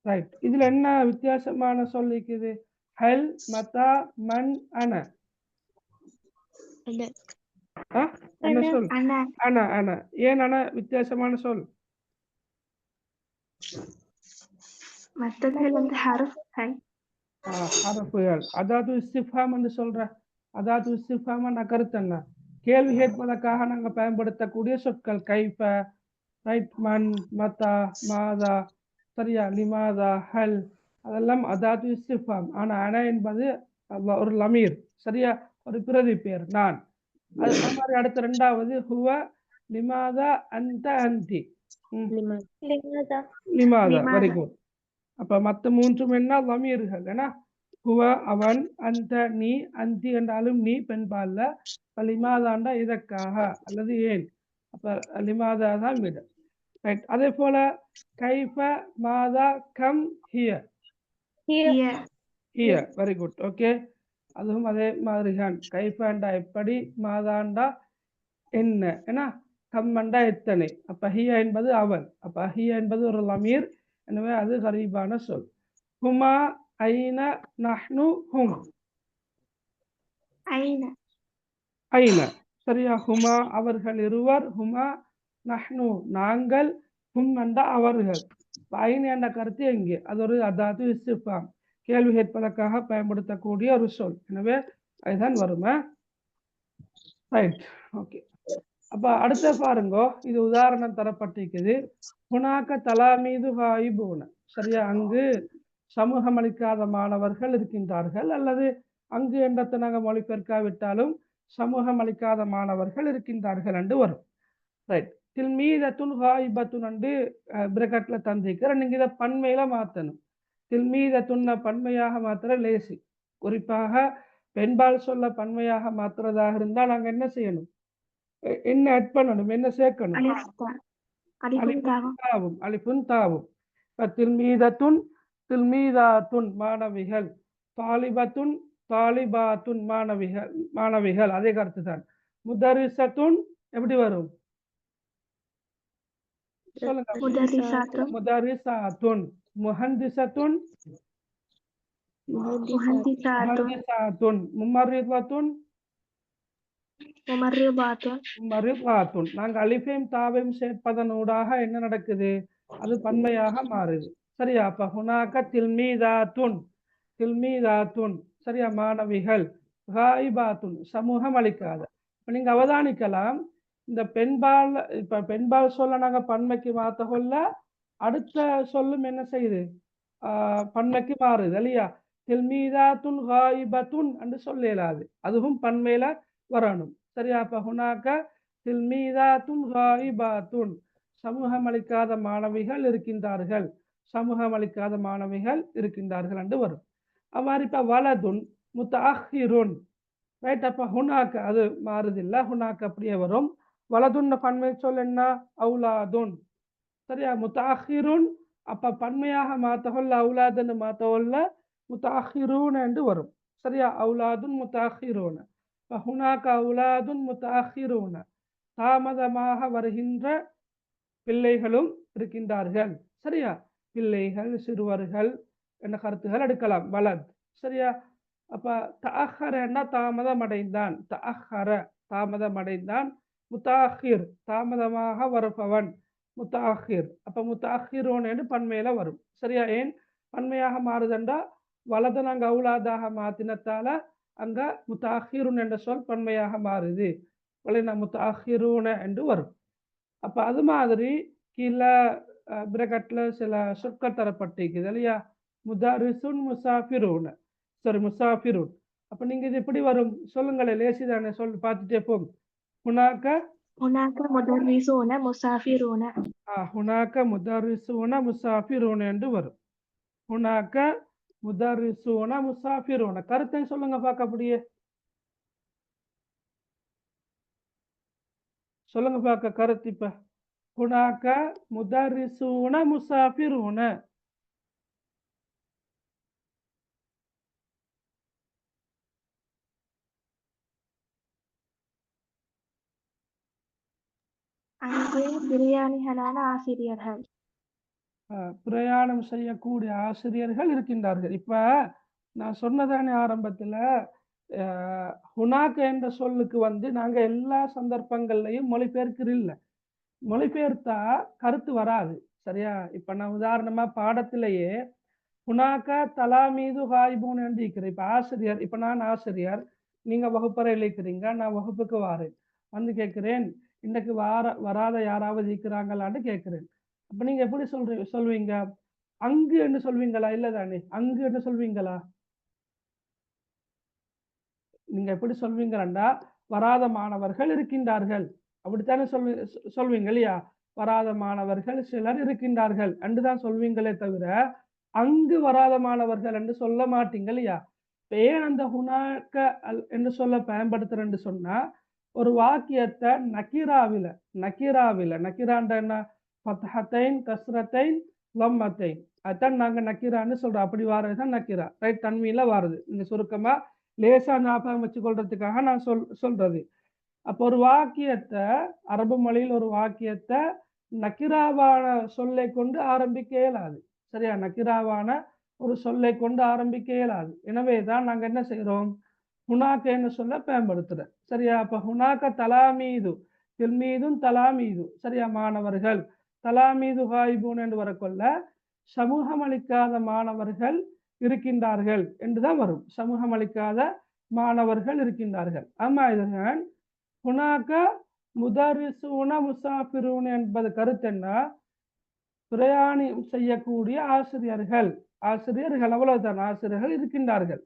ரைட், இதுல என்ன வித்தியாசமான சொல் இருக்குது? ஹல், மதா, மன், அன. என்ன சொல்? அன. ஏன் அன வித்தியாசமான சொல்? ஹரஃபுகள். அதாவது இஸ்திஃபாம் என்று சொல்ற. அதாவது இஸ்திஃபாம் என்ற கருத்து என்ன? கேள்வி கேட்பதற்காக நாங்க பயன்படுத்தக்கூடிய சொற்கள். கைஃப, ரைட், மன், மதா, மாதா. சரியா? லிமாதா, ஹல், அதெல்லாம் அதாவது இஸ்திஃபாம். ஆனா அன என்பது ஒரு லமீர். சரியா? ஒரு பிரதி பேர், நான். அது மாதிரி அடுத்த ரெண்டாவது ஹுவ, லிமாதா, அந்த, அந்தி. லிமாதா. Very good. அப்ப மற்ற மூன்றும் என்ன? லமீர்கள். ஏன்னா ஹுவ அவன், அந்த நீ, அந்தி என்றாலும் நீ பெண்பால்ல, லிமாதாண்டா இதற்காக அல்லது ஏன். அப்ப லிமாதா தான் விட. ரைட், அதே போல கைஃப, மாதா, கம், ஹிய. Very good. ஓகே, அதுவும் அதே மாதிரிதான். கைஃபாண்டா எப்படி, மாதாண்டா என்ன, ஏன்னா கம்மண்டா எத்தனை. அப்ப ஹியா என்பது அவன், அப்ப ஹியா என்பது ஒரு லமீர், எனவே அது கரீபான சொல். ஹுமா ஐன நஹ்னு ஹும், ஐன ஐன சரியா. ஹுமா அவர்கள் இருவர், ஹுமா நஹ்னு நாங்கள், ஹும் என்றா அவர்கள். ஐன என்ற கருத்து எங்கே, அது ஒரு அதாவது இஸ்திஃபாம், கேள்வி கேட்பதற்காக பயன்படுத்தக்கூடிய ஒரு சொல், எனவே அதுதான் வருமா. Right, okay. அப்ப அடுத்த பாருங்கோ, இது உதாரணம் தரப்பட்டிருக்குது. ஹுனாக்க தலாமீது ஹாயிபூன, சரியா. அங்கு சமூகம் அளிக்காத மாணவர்கள் இருக்கின்றார்கள், அல்லது அங்கு என்றத்தை நாங்கள் மொழிபெயர்க்காவிட்டாலும் சமூகம் அளிக்காத மாணவர்கள் இருக்கின்றார்கள் என்று வரும். ரைட். தில்மீதத்துன் ஹாயிபத்துன் என்று பிரகட்ல தந்திக்கிற, நீங்க இதை பன்மையில மாற்றணும். தில்மீதத்துன்ன பன்மையாக மாத்திர லேசி. குறிப்பாக பெண்பால் சொல்ல பன்மையாக மாற்றுறதாக இருந்தால் நாங்கள் என்ன செய்யணும், என்ன ஆட் பண்ணணும், என்ன சேர்க்கணும், அலிஃபுன் தாவும். தில்மீதத்துன் தில்மீதாத்துன் மாணவிகள், தாலிபத்துன் தாலிபாத்துன் மாணவிகள் அதே கருத்து தான். முதரிசத்துன் எப்படி வரும் சொல்லுங்க. முதரிசாத்துன், முஹந்திசத்துன் முஹந்திசாத்துன், முமர்ரிதத்துன் முமர்ரிதாத்துன். நாங்க அலிஃபையும் தாவையும் சேர்ப்பதனூடாக என்ன நடக்குது, அது பன்மையாக மாறுது, சரியா. அப்ப ஹுனாக தில்மீதாத்துன், தில்மீதாத்துன் சரியா மாணவிகள், காயிபாத்துன் சமூகம் அளிக்காத. இப்ப நீங்க அவதானிக்கலாம், இந்த பெண்பால், இப்ப பெண்பால் சொல்ல நாங்க பன்மைக்கு மாத்த கொள்ள அடுத்த சொல்லும் என்ன செய்யுது, பன்மைக்கு மாறுது இல்லையா. தில்மீதாத்துன் காயிபத்துன் என்று சொல்ல இயலாது, அதுவும் பன்மையில வரணும், சரியா. அப்ப ஹுனாக தில்மீதாத்துன் காயிபாத்துன் சமூகம் அளிக்காத மாணவிகள் இருக்கின்றார்கள், சமூகம் அளிக்காத மாணவிகள் இருக்கின்றார்கள் என்று வரும். அவ்வாறு இப்ப வலதுன் முத்தஅஹிருன், ரைட். அப்ப ஹுனாக்க அது மாறுதில்லை, ஹுனாக்க அப்படியே வரும். வலதுன்ன பன்மை சொல் என்ன, அவுலாதுன், சரியா. முத்தஅஹிருன் அப்ப பன்மையாக மாத்தகொள்ள அவுலாதுன்னு மாத்தகொள்ள முத்தஅஹிரூன் என்று வரும், சரியா. அவுலாதுன் முத்தஅஹிரூன. ஹுனாக்க அவுலாதுன் முத்தஅஹிரூன தாமதமாக வருகின்ற பிள்ளைகளும் இருக்கின்றார்கள், சரியா. பிள்ளைகள் சிறுவர்கள் என்ற கருத்துகள் எடுக்கலாம், வலத், சரியா. அப்ப தஅஹரன்னா தாமதம் அடைந்தான், தஅஹர தாமதம் அடைந்தான், முத்தஅஹிர் தாமதமாக வருபவன், முத்தஅஹிர். அப்ப முத்தஅஹிரோன் என்று பன்மையில வரும், சரியா. ஏன் பன்மையாக மாறுதண்டா, வலது நாங்க அவுலாதாக மாத்தினத்தால அங்க முத்தஅஹிருன் என்ற சொல் பன்மையாக மாறுது, முத்தஅஹிரூன என்று வரும். அப்ப அது மாதிரி கீழே பிரகட்ல சில சொற்கள் தரப்பட்டிருக்குது இல்லையா. முதாரிசுன் முசாஃபிரூன, சரி முசாஃபிரூன். அப்ப நீங்க இது எப்படி வரும் சொல்லுங்களேன், லேசிதானே, சொல்லி பார்த்துட்டே போகும். ஹுனாக்க முதர்ரிசூன முசாஃபிரூன, ஹுனாக்க முதரிசூன முசாஃபிரூன என்று வரும். ஹுனாக்க முதரிசூன முசாஃபிரூன, கருத்தை சொல்லுங்க பார்க்க, அப்படியே சொல்லுங்க பார்க்க கருத்து. இப்ப ஹுனாக்க முதரிசூன முசாஃபிரூன, அங்கே பிரயாணிகளான ஆசிரியர்கள், பிரயாணம் செய்யக்கூடிய ஆசிரியர்கள் இருக்கின்றார்கள். இப்ப நான் சொன்னதானே ஆரம்பத்துல, ஹுனாக்க என்ற சொல்லுக்கு நாங்க எல்லா சந்தர்ப்பங்கள்லையும் மொழிபெயர்க்கிறதில்லை, மொழிபெயர்த்தா கருத்து வராது, சரியா. இப்ப நான் உதாரணமா பாடத்திலேயே ஹுனாக்க தலாமீது ஹாயிபூன் என்று இருக்கிறேன். இப்ப ஆசிரியர், இப்ப நான் ஆசிரியர், நீங்க வகுப்பறையில் இருக்கிறீங்க, நான் வகுப்புக்கு வாரேன், கேட்கிறேன் இன்னைக்கு வராத யாராவது இருக்கிறாங்களான்னு கேட்கிறேன். அப்ப நீங்க எப்படி சொல்வீங்க, அங்கு என்று சொல்வீங்களா, இல்லதானே, அங்கு என்று சொல்வீங்களா. நீங்க எப்படி சொல்வீங்களா, வராத மாணவர்கள் இருக்கின்றார்கள் அப்படித்தானே சொல்வீங்க இல்லையா. வராத மாணவர்கள் சிலர் இருக்கின்றார்கள் என்றுதான் சொல்வீங்களே தவிர அங்கு வராத மாணவர்கள் என்று சொல்ல மாட்டீங்க இல்லையா. ஏன் அந்த ஹுனாக்க என்று சொல்ல பயன்படுத்துறேன்னு சொன்னா, ஒரு வாக்கியத்தை நக்கீராவில நக்கீராண்ட என்ன, ஃபத்ஹத்தைன் கஸ்ரத்தைன் லம்மத்தைன், அதான் நாங்க நக்கீரான்னு சொல்றோம். அப்படி வாரதுதான் நக்கீரா, ரைட். தன்மையில வாருது. நீங்க சுருக்கமா லேசா ஞாபகம் வச்சுக்கொள்றதுக்காக நான் சொல்றது. அப்போ ஒரு வாக்கியத்தை, அரபு மொழியில் ஒரு வாக்கியத்தை நக்கிராவான சொல்லை கொண்டு ஆரம்பிக்க இயலாது. சரியா? நக்கிராவான ஒரு சொல்லை கொண்டு ஆரம்பிக்க இயலாது. எனவே தான் நாங்கள் என்ன செய்கிறோம், ஹுனாக்கன்னு சொல்ல பயன்படுத்துகிறோம். சரியா? அப்போ ஹுனாக்க தலாமீது, தில்மீதும் தலாமீது, சரியா? மாணவர்கள், தலாமீது ஹாயிபூன் என்று வரக்கொள்ள சமூகம் அளிக்காத மாணவர்கள் இருக்கின்றார்கள் என்றுதான் வரும். சமூகம் அளிக்காத மாணவர்கள் இருக்கின்றார்கள். ஆமா, இதுதான் ஹுனாக்க முதரிசூன முசாஃபிரூன் என்பது கருத்து என்ன, பிரயாணம் செய்யக்கூடிய ஆசிரியர்கள், அவ்வளவுதான், ஆசிரியர்கள் இருக்கின்றார்கள்.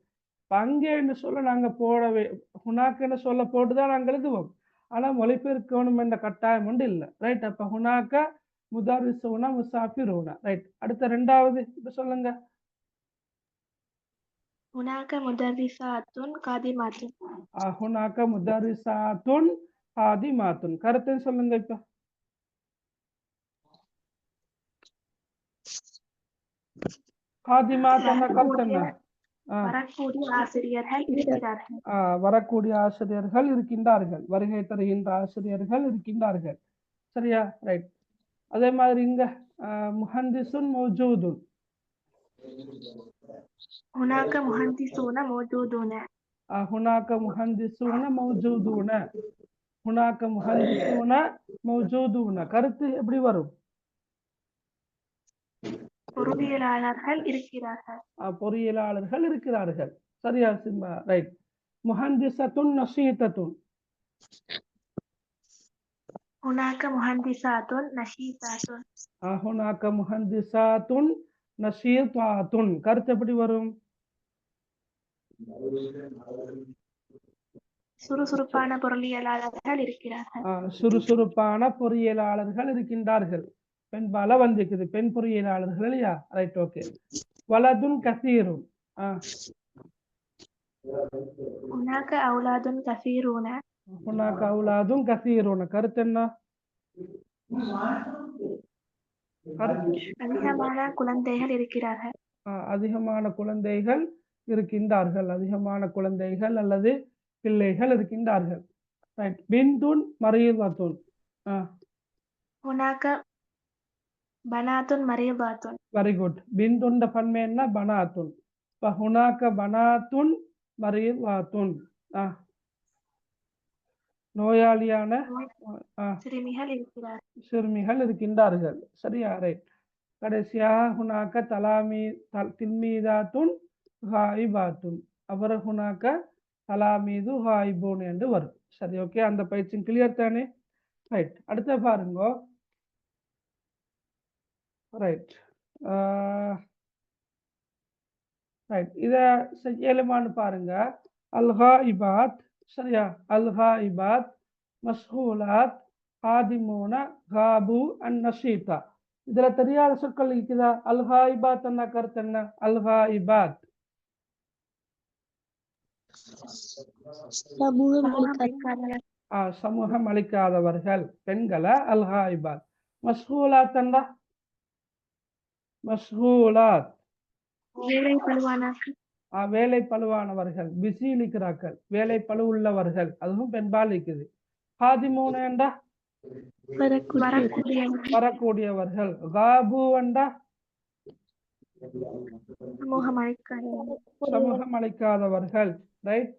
அங்கே என்று சொல்ல நாங்க போடவே ஹுனாக்கன்னு சொல்ல போட்டுதான் நாங்கள் எழுதுவோம். ஆனா மொழிபெயர்க்கணும் என்ற கட்டாயம் ஒன்று இல்லை. ரைட்? அப்ப ஹுனாக்க முதரிசூன முசாஃபிரூன. ரைட். அடுத்த ரெண்டாவது இப்ப சொல்லுங்க. ஹுனாக முதர்ரிசாத்துன் காதிமாத்துன். ஹுனாக்க முதரிசாத்துன் காதிமாத்துன். கருத்தை சொல்லுங்க இப்ப. காதிமாத்துன் கருத்து என்ன? வரக்கூடிய ஆசிரியர்கள் இருக்கிறார்கள். வரக்கூடிய ஆசிரியர்கள் இருக்கின்றார்கள், வருகை தருகின்ற ஆசிரியர்கள் இருக்கின்றார்கள். சரியா? ரைட். அதே மாதிரி இங்க முஹந்திசுன் மௌஜூதுன். ஹுனாக முஹந்திசூன மௌஜூதுன. ஹுனாக்க முஹந்திசூன மௌஜூதுன. ஹுனாக்க முஹந்திசூன மௌஜூதுன. கருத்து எப்படி வரும்? பொறியியலாளர்கள் இருக்கிறார்கள். பொறியியலாளர்கள் இருக்கிறார்கள். சரியா சிம்பா? ரைட். முஹந்திசத்துன் நஷீதத்துன். ஹுனாக முஹந்திசாத்துன் நஷீதாத்துன். ஹுனாக்க முஹந்திசாத்துன் நஷீதாத்துன். கருத்து எப்படி வரும்? சுறுசுறுப்பான பொறியியலாளர்கள் இருக்கிறார்கள். சுறுசுறுப்பான பொறியியலாளர்கள் இருக்கின்றார்கள். பெண்பால வந்திருக்குது, பெண் பொறியியலாளர்கள் இல்லையா? Right, okay. வலதுன் கசீருன். ஹுனாக அவுலாதுன் கசீரூன. ஹுனாக அவுலாதுன் கசீருன. கருத்து என்ன? அதிகமான குழந்தைகள் இருக்கிறார்கள். அதிகமான குழந்தைகள் இருக்கின்றார்கள். அதிகமான குழந்தைகள் அல்லது பிள்ளைகள் இருக்கின்றார்கள். ரைட். பின்துன் மரீதத்துன். ஹுனாக பனாத்துன் மரீதாத்துன். Very good. பின்துன் பன்மை என்ன? பனாத்துன். ஹுனாக பனாத்துன் மரீதாத்துன். நோயாளியான சிறுமிகள் இருக்கின்றார்கள். சரியா? ரைட். கடைசியாக ஹுனாக்க தில்மீதாத்துன் ஹாயிபாத்துன். அப்புறம் ஹுனாக்க தலாமீது ஹாயிபூன் என்று வரும். சரி, ஓகே. அந்த பயிற்சி கிளியர் தானே? ரைட். அடுத்த பாருங்க. ரைட். ரைட். இத செய்யலுமான்னு பாருங்க. அல்ஹாயிபாத். சரியா? அல்ஹாயிபாத், மஸ்ஹூலாத், காதிமூன, காபு, அந்நஷீதா. இதுல தெரியாத சொற்கள் இருக்குதா? அல்ஹாயிபாத் என்ன கருத்து என்ன? அல்ஹாயிபாத் சமூகம் அளிக்காதவர்கள், பெண்களை அல்ஹாயிபாத். மஸ்ஹூலாத் என்ன? மஸ்ஹூலாத் வேலை பழுவானவர்கள், பிஸி இருக்கிறார்கள், வேலை பழு உள்ளவர்கள், அதுவும் பெண்பால் இருக்குது. காதிமூன என்றா வரக்கூடியவர்கள். காபு என்றா சமூகம் அளிக்காதவர்கள். ரைட்.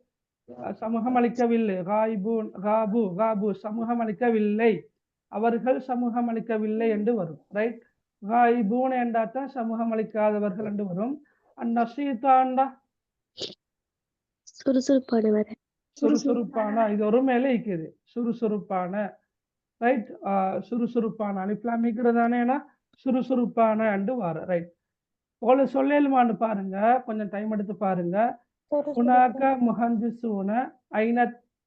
சமூகம் அளிக்கவில்லை. காபு காபு சமூகம் அளிக்கவில்லை, அவர்கள் சமூகம் அளிக்கவில்லை என்று வரும். ரைட். காயிபூன் என்றாத்தான் சமூகம் அளிக்காதவர்கள் என்று வரும். அந்நஷீதாண்டா சுறுசுறுப்பான. இது ஒரு மேலே இருக்குது, சுறுசுறுப்பான. ரைட். சுறுசுறுப்பான அனுப்பலாமிக்கிறதானேனா சுறுசுறுப்பான அண்டு வார. ரைட். போல சொல்லலுமான்னு பாருங்க, கொஞ்சம் டைம் எடுத்து பாருங்க. ஹுனாக முஹந்திசூன ஐன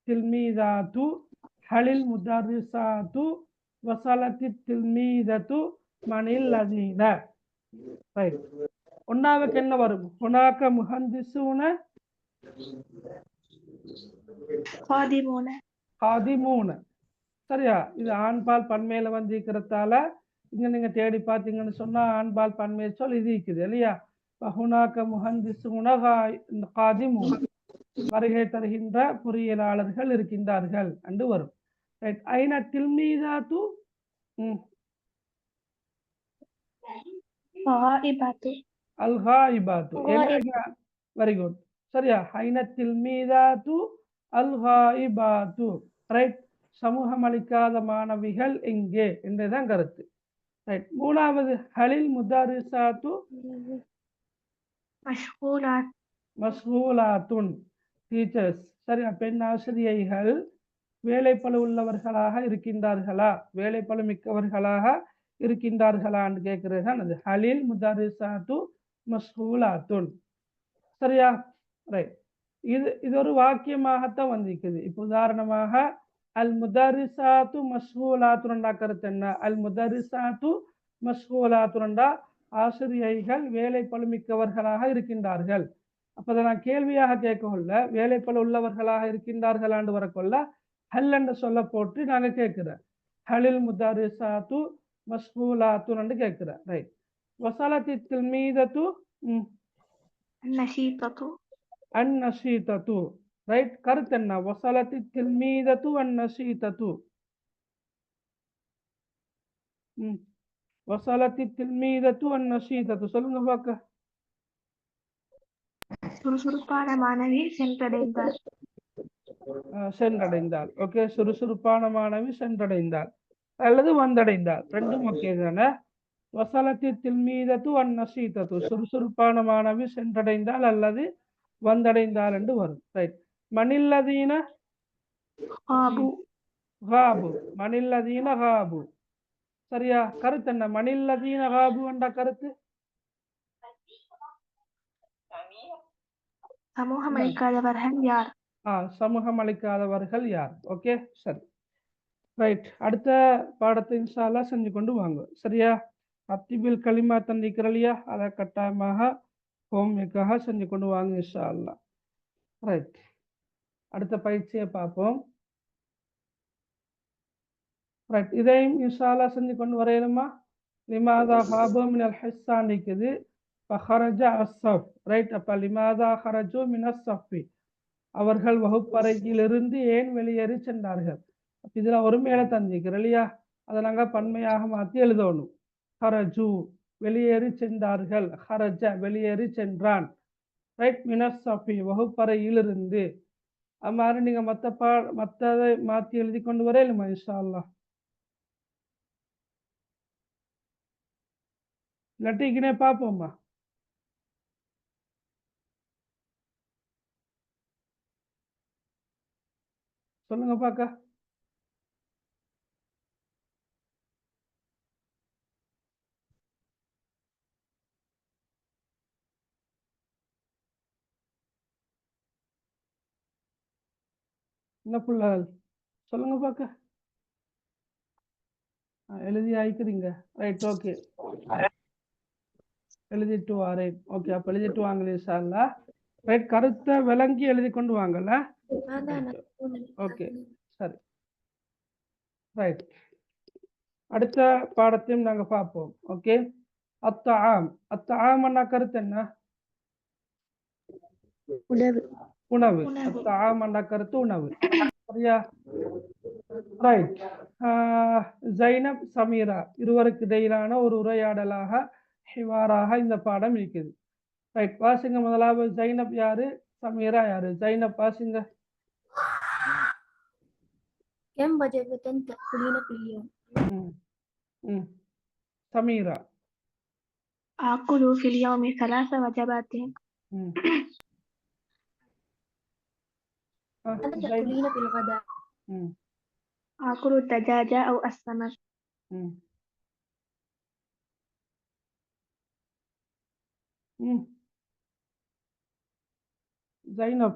தில்மீதாத்து ஹலில் முதர்ரிசாத்து வஸலத்தி தில்மீதத்து மனில் லதீன. ரைட். ஒன்னாவுக்கு என்ன வரும்? ஹுனாக முஹந்திசூன காதிமூன. சரியா? இது ஆண்பால் பன்மையில வந்து இருக்கிறதால இங்க நீங்க தேடி பார்த்தீங்கன்னு சொன்னா ஆண்பால் பன்மை சொல் இது இருக்குது இல்லையா? ஹுனாக முஹந்திசூன காதிமூன. வருகை தருகின்ற பொறியியலாளர்கள் இருக்கின்றார்கள் என்று வரும். ரைட். ஐன தில்மீதாத்து அல் ஹாயிபாத்து. Very good. சரியா? ஐன தில்மீதாத்து அல் ஹாயிபாத்து. ரைட். சமூகம் அளிக்காத மாணவிகள் எங்கே என்றுதான் கருத்து. ரைட். மூணாவது ஹலில் முதாரிசாத்து மஷ்கூலாத்துன் டீச்சர்ஸ். சரியா? பெண் ஆசிரியைகள் வேலைப்பளு உள்ளவர்களாக இருக்கின்றார்களா, வேலைப்பளு மிக்கவர்களாக இருக்கின்றார்களான்னு கேட்கிறது தான் அது. ஹலில் முதாரிசாத்து மஷ்கூலாத்துன். சரியா? ரைட். இது ஒரு வாக்கியமாகத்தான் வந்திருக்குது. இப்போ உதாரணமாக அல் முதாரிசாத்து மஷ்கூலாத்துன்டா கருத்து என்ன? அல் முதாரிசாத்து மஷ்கூலாத்துன்டா ஆசிரியைகள் வேலைப்பளு மிக்கவர்களாக இருக்கின்றார்கள். அப்போ நான் கேள்வியாக கேட்கல, வேலைப்பளு உள்ளவர்களாக இருக்கின்றார்களான்னு வரக்கொள்ள ஹல் என்று சொல்ல போட்டு நாங்கள் கேட்கிறேன். ஹலில் முதாரிசாத்து மஷ்கூலாத்துன்னு கேட்கிறேன். ரைட். வசலத்தி தில்மீதத்து அந்நஷீதத்து. ரைட். கருத்து என்ன? வசலத்தி தில்மீதத்து அந்நஷீதத்து. வசலத்தி தில்மீதத்து அந்நஷீதத்து. சொல்லுங்க பார்க்க. சுறுசுறுப்பான மாணவி சென்றடைந்தார். சென்றடைந்தாள். ஓகே. சுறுசுறுப்பான மாணவி சென்றடைந்தாள் அல்லது வந்தடைந்தாள், ரெண்டும் ஓகே தானே? வசலத்தி தில்மீதத்து அந்நஷீதத்து. சுறுசுறுப்பான மாணவி சென்றடைந்தாள் அல்லது வந்தடைந்தாள் என்று வரும். ரைட். மனில்லதீன காபு. மனில்லதீன காபு. சரியா? கருத்து என்ன? மனில்லதீன காபு என்ற கருத்து சமூகம் அளிக்காதவர்கள் யார்? சமூகம் அளிக்காதவர்கள் யார்? ஓகே. சரி. ரைட். அடுத்த பாடத்தை இன்ஷா அல்லாஹ் செஞ்சு கொண்டு வாங்க. சரியா? அத்திபில் களிமா தந்திக்கிறலையா, அதை கட்டாயமாக ஹோம்ஒர்க்காக செஞ்சு கொண்டு வாங்க இன்ஷா அல்லாஹ். ரைட். அடுத்த பயிற்சியை பார்ப்போம். ரைட். இதையும் இன்ஷா அல்லாஹ் செஞ்சு கொண்டு வரையணுமா? லிமாதா ஹாபு மினல் ஹிஸ்ஸான் இருக்குது. ஃபஹரஜ அஸ்ஸஃப். ரைட். அப்ப லிமாதா ஹரஜு மினஸ் ஸஃபி. அவர்கள் வகுப்பறையிலிருந்து ஏன் வெளியேறி சென்றார்கள்? இதுல ஒரு மேல தந்திக்கிறோம் இல்லையா, அதை நாங்க பன்மையாக மாற்றி எழுதணும். ஹரஜு வெளியேறி சென்றார்கள், ஹரஜ வெளியேறி சென்றான். ரைட். மினஸ் ஸஃபி வகுப்பறையிலிருந்து. அது மாதிரி நீங்க மற்றதை மாற்றி எழுதி கொண்டு வரையிலுமா இன்ஷா அல்லாஹ்? இல்லாட்டிக்கினே பார்ப்போம்மா. சொல்லுங்க பார்க்க. என்ன பிள்ளைகள் சொல்லுங்க பார்க்க. எழுதி ஆயிக்கிறீங்க. ரைட். ஓகே. எழுதிட்டு வாரேன். ஓகே. அப்ப எழுதிட்டு வாங்க இன்ஷா அல்லாஹ். ரைட். கருத்தை விளங்கி எழுதி கொண்டு வாங்கல. ஓகே. சரி. ரைட். அடுத்த பாடத்தையும் நாங்க பார்ப்போம். ஓகே. அத்தாம். அத்தாம் அண்ணா கருத்து என்ன? உணவு. அத்தாம் அண்ணா கருத்து உணவு. சரியா? ரைட். ஜைனப் சமீரா இருவருக்கு இடையிலான ஒரு உரையாடலாக ஹிவாராக இந்த பாடம் இருக்குது. ரைட். வாசிங்க. முதலாவது ஜைனப் யாரு, சமீரா யாரு? ஜைனப் வாசிங்க. كم وجبة تأكلين في اليوم؟ سميرة. آكل في اليوم 3 وجبات. ماذا تأكلين في الغداء؟ آكل الدجاج أو السمك. زينب.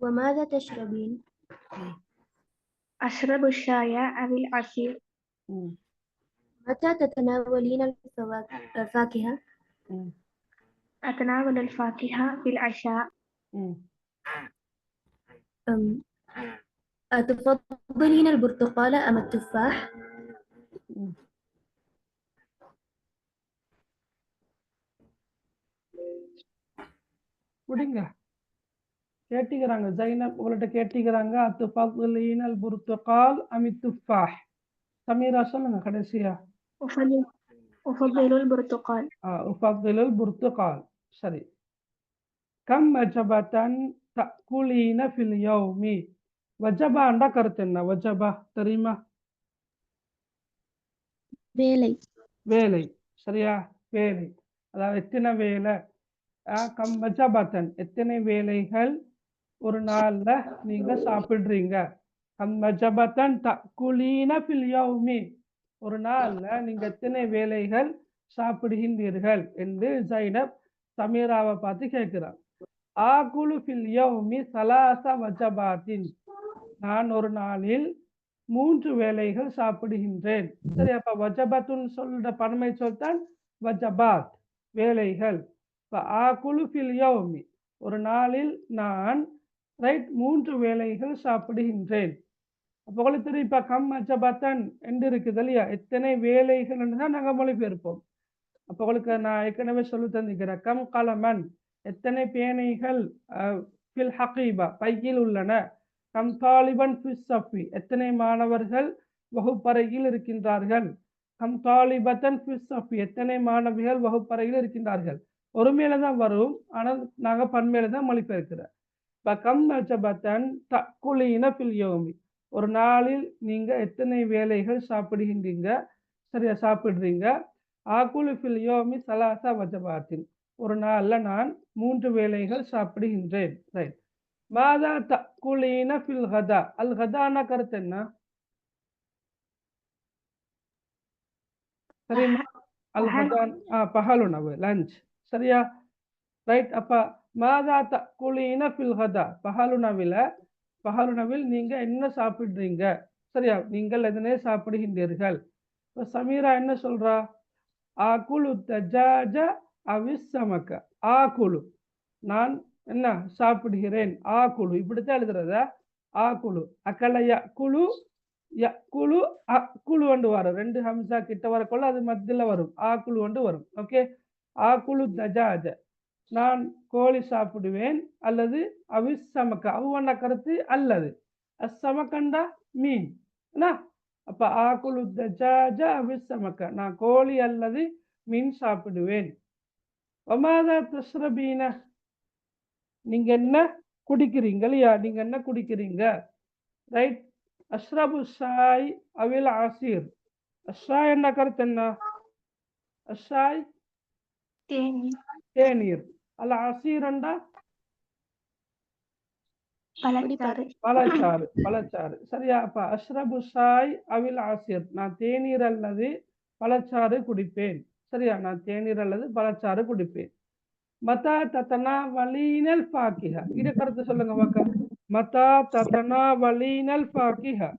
وماذا تشربين؟ أشرب الشاي أو العصير. متى تتناولين الفاكهة؟ أتناول الفاكهة في العشاء. أتفضلين البرتقال أم التفاح؟ விடுங்க. கேட்டிக்கிறாங்க ஜைனப் உங்கள்ட்ட கேட்டிக்கிறாங்க அத்துஃபதுலீனல் புர்துகால் அமி துஃபாஹ். சமீரா சொல்லுங்க கடைசியா. أفضل البرتقال. உஃபதுலுல் புர்துகால். சரி. கம் வஜபத்தன் தக்குலீன ஃபில் யௌமி. வஜபாண்டா கருத்து என்ன? வஜபா தெரியுமா? வேலை. வேலை. சரியா? வேலை. அதாவது எத்தனை வேலை. கம் வஜபத்தன் எத்தனை வேலைகள் ஒரு நாள்ல நீங்க சாப்பிடுறீங்க. கம் வஜபத்தன் தக்குலீன ஃபில் யௌமி. ஒரு நாள்ல நீங்க எத்தனை வேலைகள் சாப்பிடுகின்றீர்கள் என்று ஜைனப் சமீராவை பார்த்து கேட்கிறார். ஆகுலு ஃபில் யௌமி சலாச வஜபாத்தின். நான் ஒரு நாளில் 3 வேளைகள் சாப்பிடுகின்றேன். சரி, அப்ப வஜபத்துன்னு சொல்ற பன்மை சொல்தான் வஜபாத், வேலைகள். இப்ப ஆகுலு ஃபில் யௌமி ஒரு நாளில் நான் 3 வேளைகள் சாப்பிடுகின்றேன். அப்போ உங்களுக்கு தெரியும், இப்ப கம் வஜபத்தன் என்று இருக்குது இல்லையா, எத்தனை வேலைகள் தான் நாங்கள் மொழிபெயர்ப்போம். அப்போ உங்களுக்கு நான் ஏற்கனவே சொல்லி தந்திக்கிறேன். கம் கலமன் எத்தனை பேனைகள் ஃபில் ஹகீபா பையில் உள்ளன. கம் தாலிபன் ஃபிஸ் சஃபி எத்தனை மாணவர்கள் வகுப்பறையில் இருக்கின்றார்கள். கம் தாலிபத்தன் ஃபிஸ் சஃபி எத்தனை மாணவிகள் வகுப்பறையில் இருக்கின்றார்கள். ஒரு மேல தான் வரும், ஆனால் நாங்கள் பன்மேல தான் மொழிபெயர்க்கிறோம். இப்போ கம் வஜபத்தன் தக்குலீன ஃபில் யௌமி ஒரு நாளில் நீங்க எத்தனை வேலைகள் சாப்பிடுகின்றீங்க. சரியா, சாப்பிடுறீங்க. ஆகுலு ஃபில் யௌமி சலாசா வஜபாத்தின் ஒரு நாள்ல நான் 3 வேளைகள் சாப்பிடுகின்றேன். ரைட். மாதா தக்குலீன ஃபில் கதா. அல் கதான கருத்து என்ன தெரியுமா? அல் கதான் பகலுணவு, லஞ்ச். சரியா? ரைட். அப்ப மாதா தக்குலீன ஃபில் கதா பகலுணவில் நீங்க என்ன சாப்பிடுறீங்க. சரியா, நீங்கள் எதனை சாப்பிடுகின்றீர்கள். இப்ப சமீரா என்ன சொல்றா? ஆகுலு தஜாஜ அவிஸ் சமக்க. ஆகுலு நான் என்ன சாப்பிடுகிறேன். ஆகுலு இப்படித்தான் எழுதுறதா? ஆகுலு அக்கலைய குழு குழு அக்குழு வந்து வரும். 2 ஹம்சா கிட்ட வரக்குள்ள அது மத்தியில வரும். ஆகுலு வந்து வரும். ஓகே. ஆகுலு தஜாஜ நான் கோழி சாப்பிடுவேன். அல்லது அவிஸ் சமக்க அவ்வண்ண கருத்து அல்லது அசமக்கண்டா மீன். அப்ப ஆகுலு தஜாஜ அவிஸ் சமக்க நான் கோழி அல்லது மீன் சாப்பிடுவேன். ஒமாதா தஸ்ரபீன நீங்க என்ன குடிக்கிறீங்க இல்லையா, நீங்க என்ன குடிக்கிறீங்க. ரைட். அஷ்ரபு ஷாய் அவில் ஆசிர். அஷாய் என்ன கருத்து என்ன? அஷாய் தேநீர். அல்ல ஆசிர் என்றா பழச்சாறு. சரியா? அப்ப அஷ்ரபு ஷாய் அவில் ஆசிர் நான் தேநீர் அல்லது பழச்சாறு குடிப்பேன். சரியா, நான் தேநீர் அல்லது பழச்சாறு குடிப்பேன். மதா தத்தனா வலீனல் ஃபாக்கிஹா இத கருத்து சொல்லுங்க வாக்கா. மதா தத்தனா வலீனல் ஃபாக்கிஹா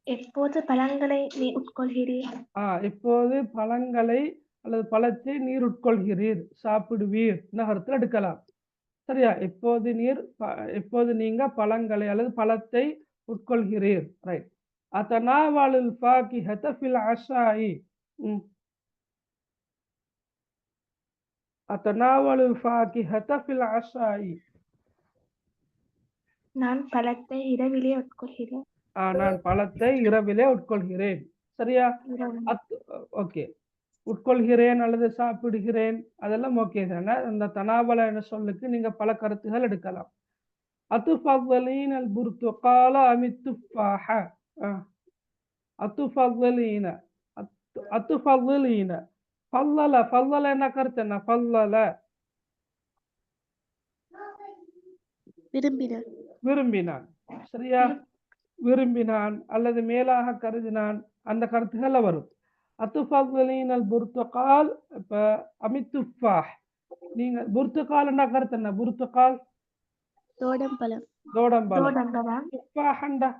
எப்போது பழங்களை நீ உட்கொள்கிறீர். எப்போது பழங்களை அல்லது பழத்தை நீர் உட்கொள்கிறீர், சாப்பிடுவீர் கருத்துல எடுக்கலாம். சரியா, எப்போது நீங்க பழங்களை அல்லது பழத்தை உட்கொள்கிறீர். ரைட். அத்தனாவலுல் ஃபாக்கிஹத ஃபில் அஷாஇ. அத்தனாவலுல் ஃபாக்கிஹத ஃபில் அஷாஇ நான் பழத்தை இரவிலே உட்கொள்கிறேன். நான் பழத்தை இரவிலே உட்கொள்கிறேன். சரியா? ஓகே. உட்கொள்கிறேன் அல்லது சாப்பிடுகிறேன் அதெல்லாம் ஓகே தானே. அந்த தனாவல என்ற சொல்லுக்கு நீங்க பல கருத்துகள் எடுக்கலாம். அத்துஃபல்லீன அல் புர்துகால அமி துஃபாஹ. அத்துஃபல்லீன அத்துஃபல்லீன ஃபல்லல என்ன கருத்து என்ன? ஃபல்லல விரும்பினான். சரியா? விரும்பினான் அல்லது மேலாக கருதினான் அந்த கருத்துகள் வரும். அத்துஃபல்லீன அல் புர்துகால் இப்ப அமி துஃபாஹ். நீங்க புர்துகால் என்ன கருத்து என்ன? புர்துகால் தோடம்பழம். துஃபாஹண்டா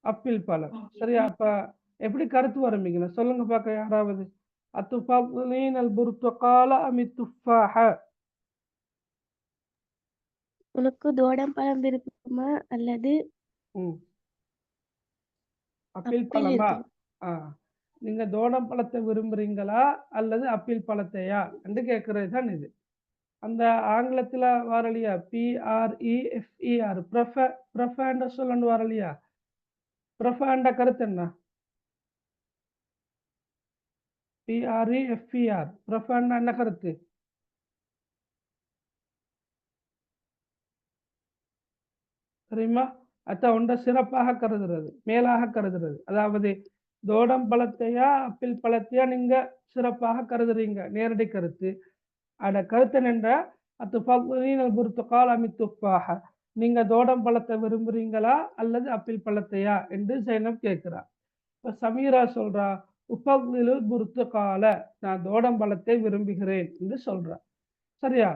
அப்பிள் பழம். சரியா? அப்ப எப்படி கருத்து வரும்பீங்க சொல்லுங்க பார்க்க யாராவது. அத்துஃபல்லீன அல் புர்துகால அமி துஃபாஹ. உனக்கு தோடம்பழம் விருப்பமா அல்லது அப்பிள் பழமா? நீங்க தோடம் பழத்தை விரும்புறீங்களா அல்லது அப்பிள் பழத்தையா என்று கேட்கறது தான் இது. அந்த ஆங்கிலத்துல வரலையா, PREFER, ப்ரெஃபர் சொல்லணும் வரலையா. ப்ரெஃபர்ன்ற கருத்து என்ன? PREFER, ப்ரெஃபர்னா என்ன கருத்து? தெரியுமா? அத்த ஒன்றை சிறப்பாக கருதுறது, மேலாக கருதுறது. அதாவது தோடம் பழத்தையா அப்பிள் பழத்தையா நீங்க சிறப்பாக கருதுறீங்க, நேரடி கருத்து. அட கருத்து என்ற துஃபாஹ, நீங்க தோடம் பழத்தை விரும்புறீங்களா அல்லது அப்பிள் பழத்தையா என்று ஜைனப் கேட்கிறா. இப்ப சமீரா சொல்றா, உஃபல்லிலு புர்துகால, நான் தோடம் பழத்தை விரும்புகிறேன் என்று சொல்றா. சரியா?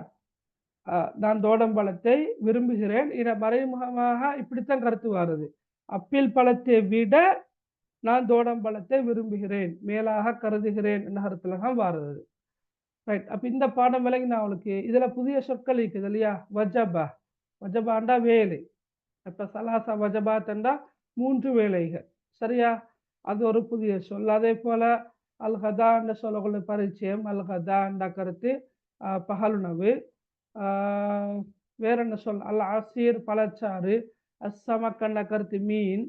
நான் தோடம் பழத்தை விரும்புகிறேன். இதை மறைமுகமாக இப்படித்தான் கருத்து வருது. அப்பிள் பழத்தை விட நான் தோடம் பழத்தை விரும்புகிறேன், மேலாக கருதுகிறேன் என்ற கருத்துல தான் வருது. ரைட். அப்ப இந்த பாடம் விலகி நான் அவளுக்கு இதுல புதிய சொற்கள் இருக்குது இல்லையா. வஜபா, வஜபாண்டா வேலை. இப்ப சலாசா வஜபாத்தண்டா 3 வேலைகள். சரியா? அது ஒரு புதிய சொல். அதே போல அல்ஹதா என்ற சொல்லக்குள்ள பரிச்சயம். அல்ஹதா என்ற கருத்து பகலுணவு. வேற என்ன சொல்? அல் ஆசீர் பழச்சாறு. அஸ்ஸமக் என்ற கருத்து மீன்.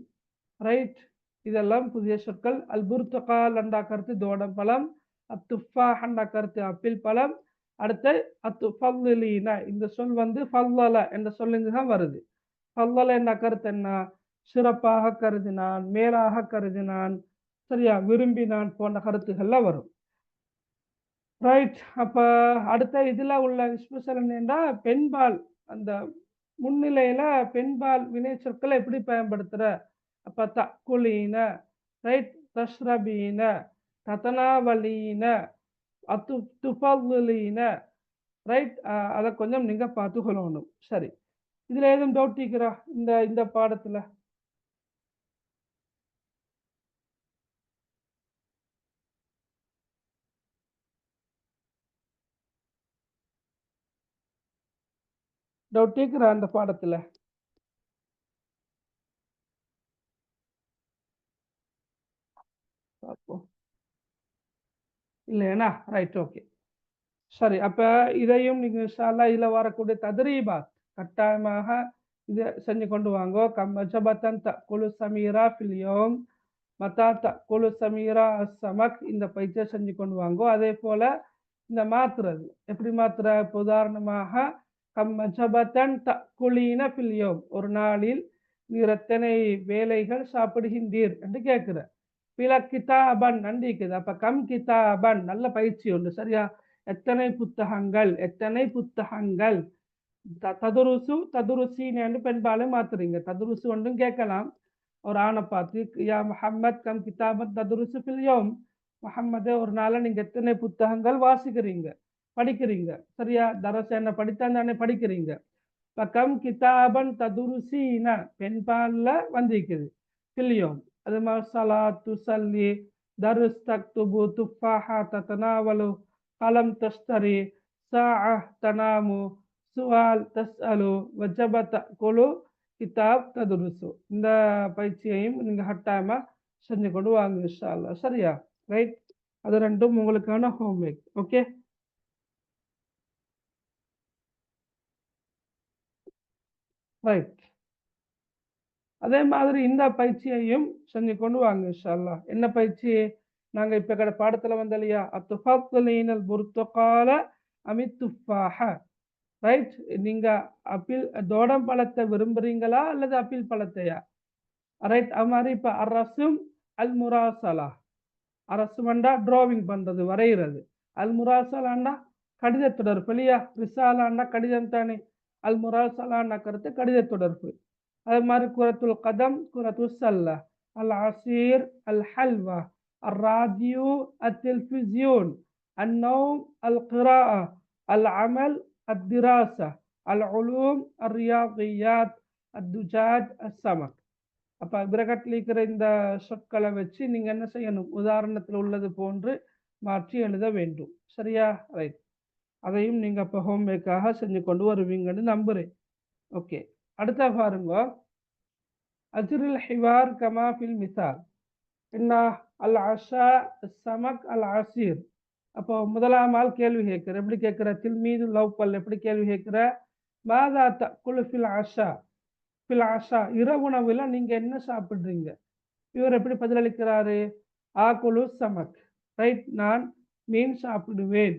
ரைட். இதெல்லாம் புதிய சொற்கள். அல் புர்துகால் என்ற கருத்து தோடம் பழம். அத்துஃபாஹ் என்ற கருத்து அப்பிள் பழம். அடுத்து அத்துஃபல்லிலீன, இந்த சொல் ஃபல்லல என்ற சொல்லிருந்து தான் வருது. ஃபல்லல என்ற கருத்து என்ன? சிறப்பாக கருதினான், மேலாக கருதினான், சரியா, விரும்பினான் போன்ற கருத்துக்கள்ல வரும். ரைட். அப்ப அடுத்த இதுல உள்ள ஸ்பெஷல் என்னன்னா, பெண்பால் அந்த முன்னிலையில பெண்பால் வினை சொற்களை எப்படி பயன்படுத்துற. அப்ப தக்குலீன, ரைட், தஷ்ரபீன, ததனாவலீன, துஃபல்லிலீன, ரைட். அதை கொஞ்சம் நீங்க பார்த்துக்கொள்ளணும். சரி, இதுல ஏதும் டவுட் இருக்கிறா இந்த பாடத்துல? டவுட் இருக்கிறா அந்த பாடத்துல? பார்ப்போம். இல்லையா? Right, okay. சரி, அப்ப இதையும் நீங்க இன்ஷா அல்லாஹ் இதுல வரக்கூடிய தத்ரீபாத் கட்டாயமாக இதை செஞ்சு கொண்டு வாங்கோ. கம்மஜபத்தன் தக்குலு சமீரா ஃபில் யௌம், மத்தா தக்குலு சமீரா அஸ்ஸமக், இந்த பயிற்சியை செஞ்சு கொண்டு வாங்கோ. அதே போல இந்த மாத்துறது எப்படி மாத்துற? உதாரணமாக கம்மஜபத்தன் தக்குலீன ஃபில் யௌம், ஒரு நாளில் நீர் எத்தனை வேலைகள் சாப்பிடுகின்றீர் என்று கேட்கிற. பில கிதாபன் நண்டிக்குது. அப்ப கம் கிதாபன், நல்ல பயிற்சி உண்டு. சரியா? எத்தனை புத்தகங்கள், எத்தனை புத்தகங்கள். ததுருசு ததுருசின்னு பெண்பாலே மாத்துறீங்க. ததுருசு ஒன்றும் கேட்கலாம். ஒரு ஆணை பார்த்து, யா முஹம்மத் கம் கிதாபத் ததுருசு ஃபில் யௌம், முஹம்மதே ஒரு நாளை நீங்க எத்தனை புத்தகங்கள் வாசிக்கிறீங்க, படிக்கிறீங்க. சரியா? தரச என்ன படித்தான் தானே படிக்கிறீங்க. இப்ப கம் கிதாபன் ததுருசீன பெண்பால்ல வந்திருக்குது ஃபில் யௌம். அது மாதிரி சலாத், துசல்லி, தருஸ், தக்துபு, துஃபாஹா, ததனாவலு, கலம் தஸ்தரி, சாஅ தனாமு, சுவால் தஸ்அலு, வஜப தக்குலு, கிதாப் ததுருசு. இந்த பயிற்சியையும் நீங்க கட்டாயமா செஞ்சு கொண்டு வாங்க இன்ஷா அல்லாஹ். சரியா? ரைட். அது ரெண்டும் உங்களுக்கான ஹோம்ஒர்க். Okay, right. அதே மாதிரி இந்த பயிற்சியையும் செஞ்சு கொண்டு வாங்க இன்ஷா அல்லாஹ். என்ன பயிற்சி? நாங்க இப்ப பாடத்துல வந்த இல்லையா, அத்துஃபல்லினல் புர்துகால அமித் துஃபாஹ. ரைட். நீங்க அப்பிள் தோடம் பழத்தை விரும்புறீங்களா அல்லது அப்பிள் பழத்தையா? ரைட். அது மாதிரி இப்ப அரசும் அல் முராசலா. அரசுமண்டா டிராவிங் பண்றது, வரைகிறது. அல் முராசலாண்டா கடித தொடர்பு இல்லையா. ரிசாலாண்டா கடிதம் தானே. அல் முராசலாண்டா கருத்து கடித தொடர்பு. அதே மாதிரி குரத்துல் கதம், குரத்து சல்லா, அல் அசீர், அல் ஹல்வா, அல் ராடியோ, அல் டெலிவிசியோன், அல் நௌம், அல் கிராஅ, அல் அமல், அல் திராசா, அல் உலூம், அல் ரியாதியாத், அல் துஜாஜ், அல் சமக். அப்ப பிரகட்டில் இருக்கிற இந்த சொற்களை வச்சு நீங்க என்ன செய்யணும்? உதாரணத்தில் உள்ளது போன்று மாற்றி எழுத வேண்டும். சரியா? ரைட். அதையும் நீங்க அப்ப ஹோம்ஒர்க்காக செஞ்சு கொண்டு வருவீங்கன்னு நம்புறேன். ஓகே, அடுத்த பாருங்க. அஜ்ருல் ஹிவார் கமா ஃபில் மிசால். என்ன? அல் அஷா சமக் அல் அசீர். அப்போ முதலாம் ஆள் கேள்வி கேட்கிற, எப்படி கேட்கிற? தில்மீது லவ்பல் எப்படி கேள்வி கேட்கிற? மாதா தக்குலு ஃபில் ஆஷா, ஃபில் ஆஷா, இரவுணவுல நீங்க என்ன சாப்பிடுறீங்க? இவர் எப்படி பதிலளிக்கிறாரு? ஆகுலு சமக், ரைட், நான் மீன் சாப்பிடுவேன்.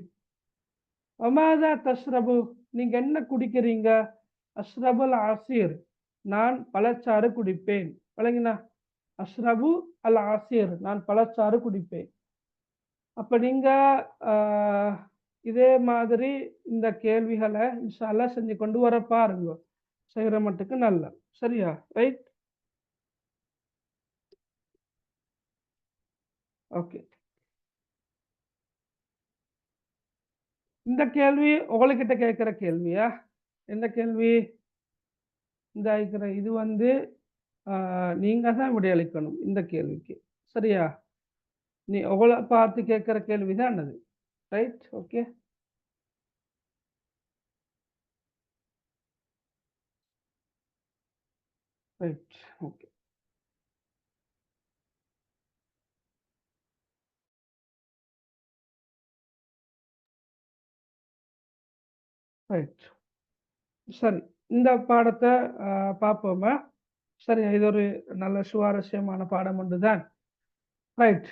ஒமாதா தஷ்ரபு, நீங்க என்ன குடிக்கிறீங்க? அஷ்ரபுல் ஆசீர், நான் பழச்சாறு குடிப்பேன். வழங்கினா அஷ்ரபு அல் ஆசீர், நான் பழச்சாறு குடிப்பேன். அப்ப நீங்க இதே மாதிரி இந்த கேள்விகளை இன்ஷா அல்லாஹ் செஞ்சு கொண்டு வர பாருங்க, செய்யற மட்டுக்கு நல்ல. சரியா? Right, okay. இந்த கேள்வி உங்ககிட்ட கேட்கிற கேள்வியா? எந்த கேள்வி? இந்த இது வந்து நீங்க தான் விடையளிக்கணும் இந்த கேள்விக்கு. சரியா? நீ உங்களை பார்த்து கேட்கிற கேள்விதான் அது. Right, okay. Right, okay. Right, சரி. இந்த பாடத்தை பார்ப்போமா? சரி, இது ஒரு நல்ல சுவாரஸ்யமான பாடம் ஒன்றுதான். ரைட்,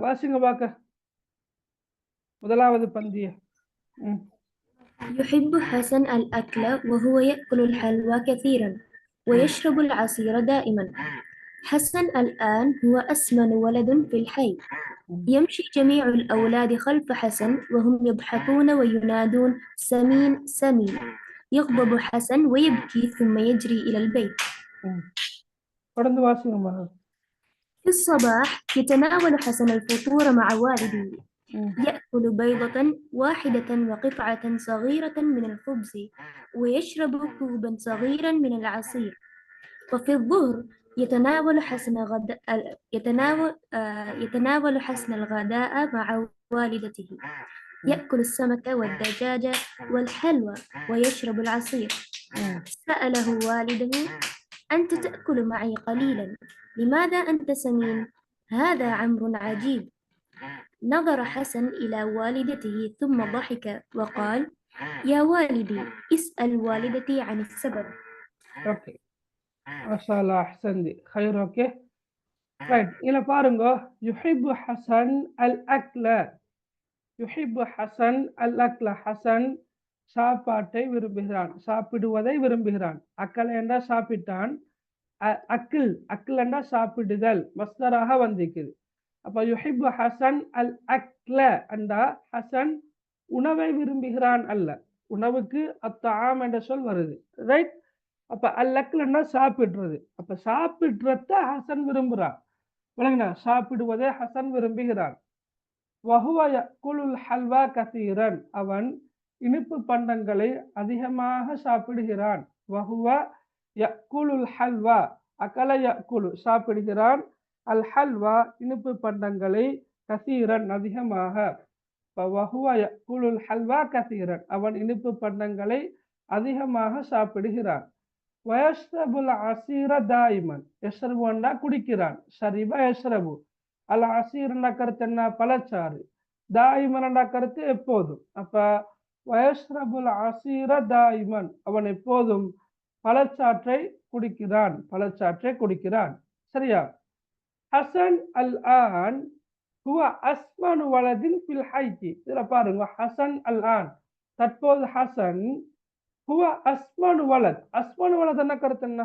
வாசிங்க பார்க்க முதலாவது பந்திய. يحب حسن الأكل وهو يأكل الحلوى كثيرا ويشرب العصير دائما. حسن الآن هو أسمن ولد في الحي. يمشي جميع الأولاد خلف حسن وهم يضحكون وينادون سمين سمين. يغضب حسن ويبكي ثم يجري إلى البيت. في الصباح يتناول حسن الفطور مع والده. يأكل بيضة واحدة وقطعة صغيرة من الخبز ويشرب كوبا صغيرا من العصير. وفي الظهر يتناول حسن الغداء مع والدته. يأكل السمك والدجاج والحلوى ويشرب العصير. سأله والده: أنت تأكل معي قليلا، لماذا أنت سمين؟ هذا أمر عجيب. نظر حسن إلى والدته ثم ضحك وقال: يا والدي، اسأل والدتي عن السبب. ஓகே, மாஷா அல்லாஹ், அஹ்சன்தி, خير. Okay, right. இங்க பாருங்க, யுஹிப்பு ஹசன் அல் அக்ல. யுஹிப்பு ஹசன் அல் அக்ல, ஹசன் சாப்பாட்டை விரும்புகிறான், சாப்பிடுவதை விரும்புகிறான். அக்கல் என்றா சாப்பிட்டான், அக்கில், அக்கில் என்றா சாப்பிடுதல், மஸ்தராக வந்திருக்குது. அப்ப யுஹிப்பு ஹசன் அல் அக்ல என்றா ஹசன் உணவை விரும்புகிறான் அல்ல, உணவுக்கு அத்தாம் என்ற சொல் வருது. ரைட். அப்ப அல் அக்லன்னா சாப்பிடுறது. அப்ப சாப்பிடுறத ஹசன் விரும்புகிறான். விளங்கினா? சாப்பிடுவதை ஹசன் விரும்புகிறான். வஹுவ யக்குலுல் ஹல்வா கசீரன், அவன் இனிப்பு பண்டங்களை அதிகமாக சாப்பிடுகிறான். வஹுவ யக்குலுல் ஹல்வா, அகல யக்குலு சாப்பிடுகிறான், அல் ஹல்வா இனிப்பு பண்டங்களை, கசீரன் அதிகமாக. வஹுவ யக்குலுல் ஹல்வா கசீரன், அவன் இனிப்பு பண்டங்களை அதிகமாக சாப்பிடுகிறான். வயஷ்ரபுல் அசீர தாயிமன், யஷ்ரபுன்னா குடிக்கிறான், ஷரிப யஷ்ரபு. அல் அசீர்னா கருத்து என்ன? பழச்சாறு. தாயிமன் கருத்து எப்போதும். அப்ப வயஷ்ரபுல் அசீர தாயிமன், அவன் எப்போதும் பழச்சாற்றை குடிக்கிறான், பழச்சாற்றை குடிக்கிறான். சரியா? ஹசன் அல் ஆன் ஹுவ அஸ்மனு வலதின் ஃபில் ஹைத்தி. இதுல பாருங்க, ஹசன் அல் ஆன், தற்போது ஹசன், ஹுவ அஸ்மனு வலத், அஸ்மனு வலத் என்ன கருத்து என்ன?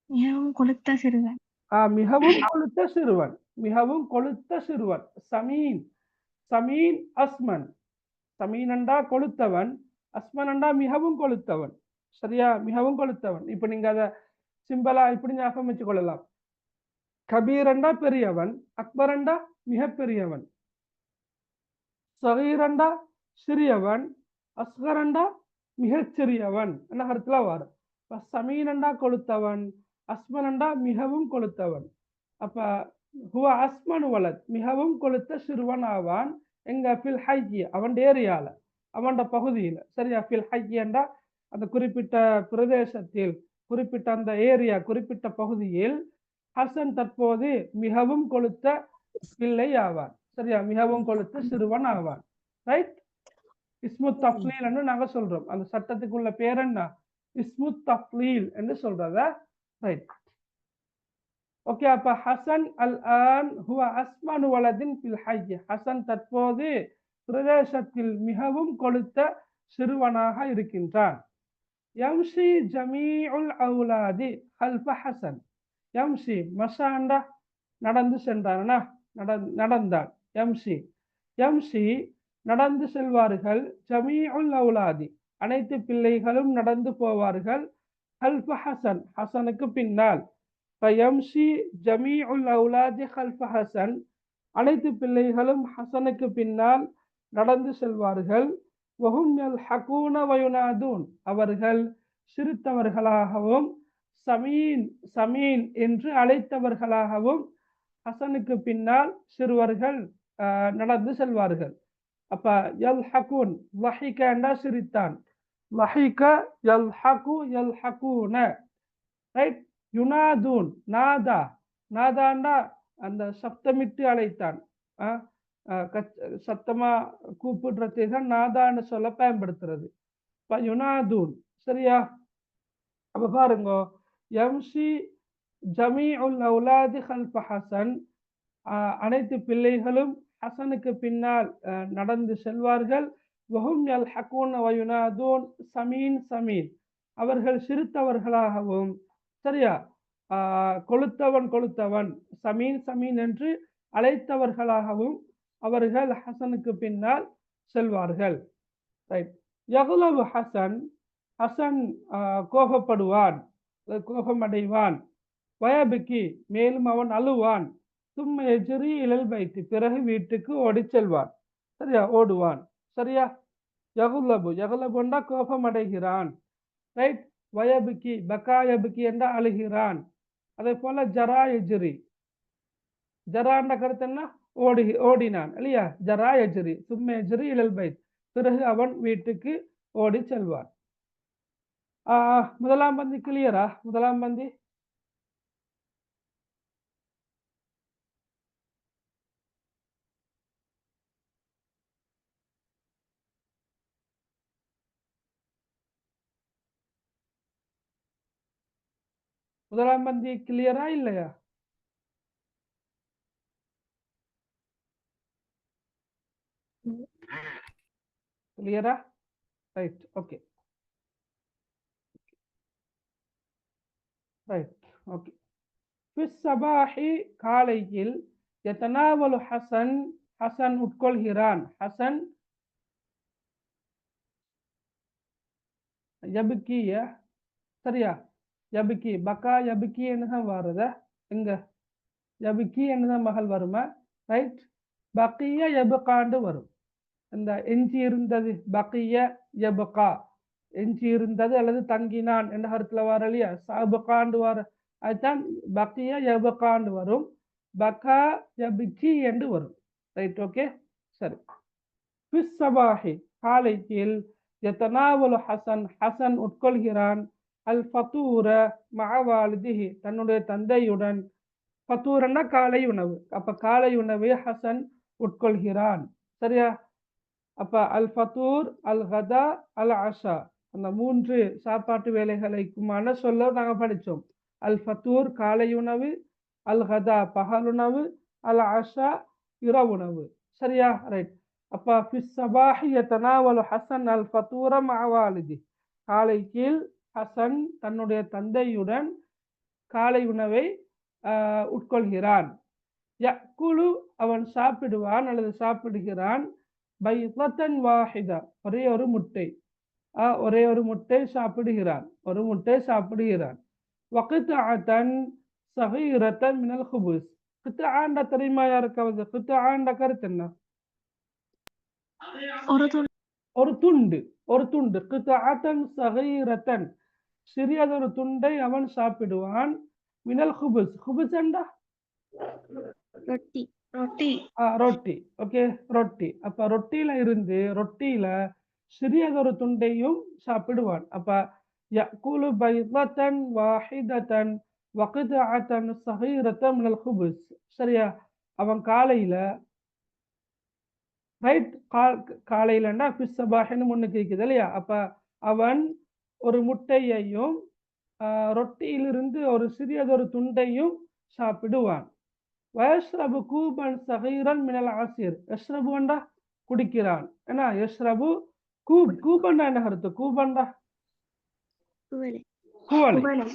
மிகவும் கொழுத்த சிறுவன். மிகவும் கொழுத்த சிறுவன், மிகவும் கொழுத்த சிறுவன். சமீன், சமீன் அஸ்மன், சமீன் என்றா கொழுத்தவன், அஸ்மன் என்றா மிகவும் கொழுத்தவன். சரியா? மிகவும் கொழுத்தவன். இப்ப நீங்க அதை சிம்பிளா இப்படி ஞாபகம் வச்சு கொள்ளலாம். கபீர் என்றா பெரியவன், அக்பர் என்றா மிக பெரியவன், சகீர் என்றா சிறியவன், அஸ்கர் என்றா மிகச் சிறியவன். என்ன கருத்துல வரும்? சமீன் என்றா கொழுத்தவன், அஸ்மன் என்றா மிகவும் கொழுத்தவன். அப்ப ஹுவ அஸ்மனு வலத், மிகவும் கொழுத்த சிறுவன் ஆவான். எங்க? ஃபில் ஹைஜி, அவன் ஏரியால, அவன் பகுதியில. சரியா? ஃபில் ஹைஜி என்றா அந்த குறிப்பிட்ட பிரதேசத்தில், குறிப்பிட்ட அந்த ஏரியா, குறிப்பிட்ட பகுதியில், ஹசன் தற்போது மிகவும் கொழுத்த பிள்ளை ஆவான். சரியா, மிகவும் கொழுத்த சிறுவன் ஆவான். ரைட், இஸ்மு தஃப்லீல் என்று நாங்க சொல்றோம். அந்த சட்டத்துக்குள்ள பேர் என்ன? இஸ்மு தஃப்லீல் என்று சொல்றத. Right, okay. அப்ப ஹசன் அல் ஆன் ஹுவ அஸ்மனு வலதின் ஃபில் ஹய்ய். ஹசன் தற்போது பிரதேசத்தில் மிகவும் கொழுத்த சிறுவனாக இருக்கின்றான். யம்ஷி ஜமீஉல் அவுலாதி ஹல்ஃப ஹசன். யம்ஷி மஷாண்டா நடந்து சென்றானா, நடந்தான். யம்ஷி யம்ஷி நடந்து செல்வார்கள். ஜமீஉல் அவுலாதி அனைத்து பிள்ளைகளும் நடந்து போவார்கள். ஹல்ஃப ஹசன் ஹசனுக்கு பின்னால். யம்ஷி ஜமீஉல் அவுலாதி ஹல்ஃப ஹசன் அனைத்து பிள்ளைகளும் ஹசனுக்கு பின்னால் நடந்து செல்வார்கள். வஹும் யல்ஹகூன வயுனாதூன் அவர்கள் சிரித்தவர்களாகவும் சமீன் சமீன் என்று அழைத்தவர்களாகவும் ஹசனுக்கு பின்னால் சிறுவர்கள் நடந்து செல்வார்கள். அப்ப யல்ஹகூன் லஹிகண்டா சிரித்தான், லஹிக யல்ஹகு யல்ஹகூன. ரைட், யுனாதூன் நாதா, நாதாண்டா அந்த சப்தமிட்டு அழைத்தான். சத்தமா கூப்பிடுறதை தான் நாதான்னு சொல்ல பயன்படுத்துறது. யுனாதூன். சரியா, அப்ப பாருங்க, யம்ஷி ஜமீஉல் அவுலாதி ஹல்ஃப ஹசன் அனைத்து பிள்ளைகளும் ஹசனுக்கு பின்னால் நடந்து செல்வார்கள். வஹும் யல்ஹகூன வயுனாதூன் சமீன் சமீன் அவர்கள் சிரித்தவர்களாகவும், சரியா, கொளுத்தவன் கொளுத்தவன் சமீன் சமீன் என்று அழைத்தவர்களாகவும் அவர்கள் ஹசனுக்கு பின்னால் செல்வார்கள். ரைட், யகுலபு ஹசன் ஹசன் கோபப்படுவான், கோபமடைவான். வயபிக்கி மேலும் அவன் அழுவான். தும்ம எஜ்ரி இலல் பைத்தி பிறகு வீட்டுக்கு ஓடி செல்வான். சரியா, ஓடுவான். சரியா, யகுலபு யகுலபுண்டா கோபமடைகிறான். ரைட், வயபிக்கி பக்காயபிக்கி என்ற அழுகிறான். அதே போல ஜரா எஜ்ரி, ஜராண்ட கருத்து என்ன? ஓடினான் இல்லையா, ஜரா எஜ்ரி. தும்ம எஜ்ரி இலல் பைத் பிறகு அவன் வீட்டுக்கு ஓடி செல்வான். முதலாம் பந்தி கிளியரா? முதலாம் பந்தி முதலாம் பந்தி கிளியரா இல்லையா? கிளியரா? Right, okay. Right, okay. ஃபிஸ்ஸபாஹி காலையில் யதனாவலு ஹசன் ஹசன் உட்கொள்கிறான். ஹசன் யபிக்கிய, சரியா, யபிக்கி பக்கா யபிக்கி என்னதான் வருத எங்க? யபிக்கி என்னதான் மகள் வருமா? ரைட், பக்கிய யபுகாண்டு வரும். இந்த எஞ்சி இருந்தது பக்கிய யபுகா, எஞ்சி இருந்தது அல்லது தங்கினான் என்ற கருத்துல வர இல்லையா, சாபுகாண்டு வர, அதுதான் பக்கிய யபுகாண்டு வரும். பக்கா யபிக்கி என்று வரும். ரைட், ஓகே, சரி. ஃபிஸ்ஸபாஹி காலையில் யதனாவலு ஹசன் ஹசன் உட்கொள்கிறான். அல் ஃபதூர மஅவாலிதிஹி தன்னுடைய தந்தையுடன். ஃபதூரன்னா காலை உணவு. அப்ப காலை உணவை ஹசன் உட்கொள்கிறான். சரியா, அப்ப அல் ஃபதூர் அல் கதா அல் அஷா அந்த 3 சாப்பாட்டு வேலைகளுக்குமான சொல்ல நாங்க படிச்சோம். அல் ஃபதூர் காலை உணவு, அல் கதா பகலுணவு, அல் அஷா இரவுணவு. சரியா, ரைட். அப்ப ஃபிஸ்ஸபாஹி யதனாவலு ஹசன் அல் ஃபதூர மஅவாலிதி காலையில் ஹசன் தன்னுடைய தந்தையுடன் காலை உணவை உட்கொள்கிறான். யக்குலு அவன் சாப்பிடுவான் அல்லது சாப்பிடுகிறான். பைதன் வாஹிதா ஒரே ஒரு முட்டை, ஒரே ஒரு முட்டை சாப்பிடுகிறான், ஒரு முட்டை சாப்பிடுகிறான். வக்தஅதன் ஸகீரத்தன் மினல் குபுஸ். கித்ஆண்ட தெரியுமா யாருக்காவது? கித்ஆண்ட கருத்து என்ன? ஒரு துண்டு, ஒரு துண்டு. கித்ஆத்தன் ஸகீரத்தன் சிறியதொரு துண்டை அவன் சாப்பிடுவான். மினல் குபுஸ், குபுஸ் என்றா ரொட்டி. ரொட்டி. ரொட்டி, ஓகே, ரொட்டி. அப்ப ரொட்டியில இருந்து ரொட்டியில சிறியதொரு துண்டையும் சாப்பிடுவான். அப்ப யக்குலு பைதன் வாஹிதத்தன் وقطعة صغيرة من الخبز. சரியா, அவன் காலையில ரைட், காலையிலன்னா பிஸ்ஸபாஹின்னு முன்னுக்கு இருக்குது இல்லையா, அப்ப அவன் ஒரு முட்டையையும் ரொட்டியிலிருந்து ஒரு சிறியதொரு துண்டையும் சாப்பிடுவான். வயஸ்ரபு கூபன் சகீரன் மினல் ஆசிர். யஸ்ரபு என்றா குடிக்கிறான். ஏன்னா யஸ்ரபு கூபன் என்ன கருத்து? கூபன்டா குவளை. குவளை, குவளை.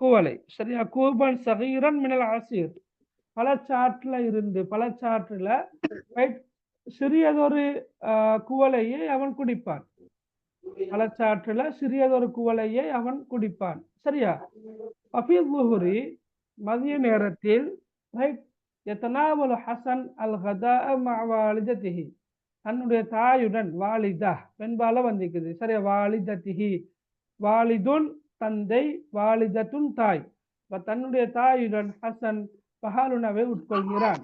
குவளை. சரியா, கூபன் சகீரன் மினல் ஆசிர். பழச்சாற்றுல இருந்து, பழச்சாற்றுல சிறியதொரு குவளையை அவன் குடிப்பான். பழச்சாற்றுல சிறியதொரு குவளையை அவன் குடிப்பான். சரியா, அஃபீதுஹுரி மதிய நேரத்தில் ரைட் யதனாவலு ஹசன் அல் கதாஅ மஅ வாலிததிஹி, தன்னுடைய தாயுடன், வாலிதா பெண்பால வந்திருக்குது. சரியா, வாலிததிஹி, வாலிதுன் தந்தை, வாலிதத்துன் தாய், தன்னுடைய தாயுடன் ஹசன் பஹாலுணவை உட்கொள்கிறான்.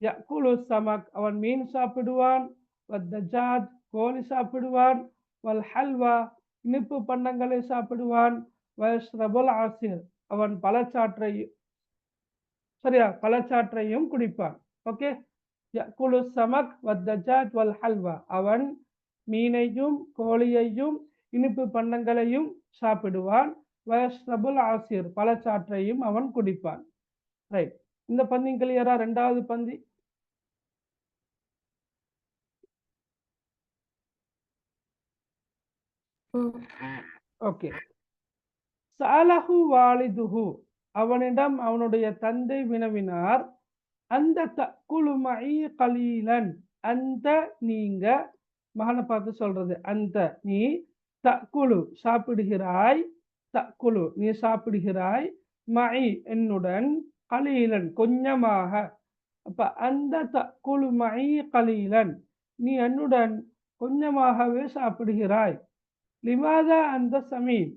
யக்குலு சமக், அவன் மீன் சாப்பிடுவான். வத்தஜாஜ், கோழி சாப்பிடுவான். வல் ஹல்வா, இனிப்பு பண்டங்களை சாப்பிடுவான். வயஸ்ரபுல் ஆசிர், அவன் பழச்சாற்றை, சரியா, பழச்சாற்றையும் குடிப்பான். ஓகே, யக்குலு சமக் வத்தஜாஜ் வல் ஹல்வா, அவன் மீனையும் கோழியையும் இனிப்பு பண்டங்களையும் சாப்பிடுவான். வயஸ்ரபுல் ஆசிர், பழச்சாற்றையும் அவன் குடிப்பான். ரைட், இந்த பந்தி கிளியரா? ரெண்டாவது பந்தி. ஓகே. சாலஹு வாலிதுஹு, அவனிடம் அவனுடைய தந்தை வினவினார். அந்த தக்குலு மஇ கலீலன், அந்த நீங்க, மகனை பார்த்து சொல்றது, அந்த நீ, தக்குலு சாப்பிடுகிறாய், தக்குலு நீ சாப்பிடுகிறாய், மஇ என்னுடன், கலீலன் கொஞ்சமாக. அப்ப அந்த தக்குலு மஇ கலீலன், நீ என்னுடன் கொஞ்சமாகவே சாப்பிடுகிறாய். லிமாதா அந்த சமீன்,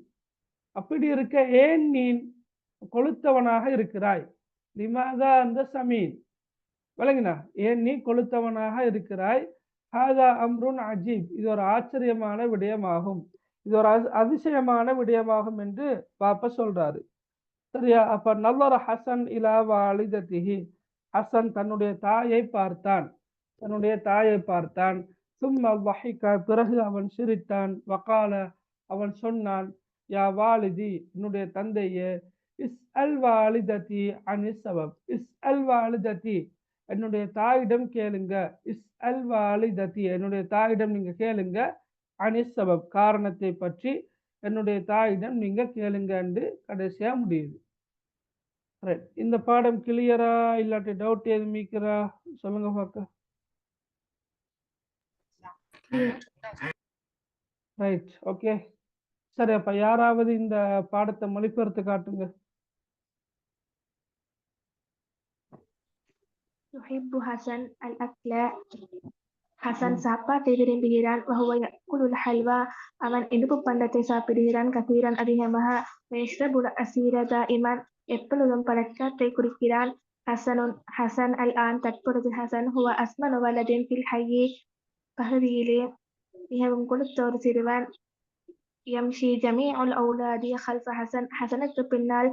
அப்படி இருக்க ஏன் நீ கொளுத்தவனாக இருக்கிறாய்? லிமாதா அந்த சமீன், விளங்கினா, ஏன் நீ கொளுத்தவனாக இருக்கிறாய்? ஹாதா அம்ருன் அஜீப், இது ஒரு ஆச்சரியமான விடயமாகும், இது ஒரு அதிசயமான விடயமாகும் என்று பாப்பா சொல்றாரு. சரியா, அப்ப நல்லற ஹசன் இலா வாலிததிஹி, ஹசன் தன்னுடைய தாயை பார்த்தான், தன்னுடைய தாயை பார்த்தான். சும்மா வஹிக, பிறகு அவன் சிரித்தான். வகால, அவன் சொன்னான், யா வாலிதி, என்னுடைய தந்தையே, இஸ் அல் வாலிததி அனி சபப், இஸ் அல் வாலிததி, என்னுடைய தாயிடம் கேளுங்க. இஸ் அல் வாலிததி, என்னுடைய தாயிடம் நீங்க கேளுங்க. அனி சபப், காரணத்தை பற்றி என்னுடைய தாயிடம் நீங்க கேளுங்க என்று கடைசியா முடியுது. ரைட், இந்த பாடம் கிளியரா? இல்லாட்டி டவுட் எது மீக்கிறா? சொல்லுங்க பார்க்க. Right, okay. சரி, அப்ப யாராவது இந்த பாடத்தை மொழிபெயர்த்து காட்டுங்க. யுஹிப்பு ஹசன் அல் அக்ல, ஹசன் சாப்பாட்டை விரும்புகிறான். வஹுவ யக்குலுல் ஹல்வா, அவன் இனிப்பு பண்டத்தை சாப்பிடுகிறான். கதீரன், அதிகமாக. வயஷ்ரபுல் அசீர தாயிமன், எப்பொழுதும் பழச்சாற்றை குடிக்கிறான். ஹசன் அல் ஆன், தற்பொழுது ஹசன், ஹுவ அஸ்மனு வலதின் ஃபில் ஹய்யி, பகுதியிலே மிகவும் கொடுத்த ஒரு சிறுவன். யம்ஷி ஜமீஉல் அவுலாதி கல்ஃப ஹசன், ஹசனுக்கு பின்னால்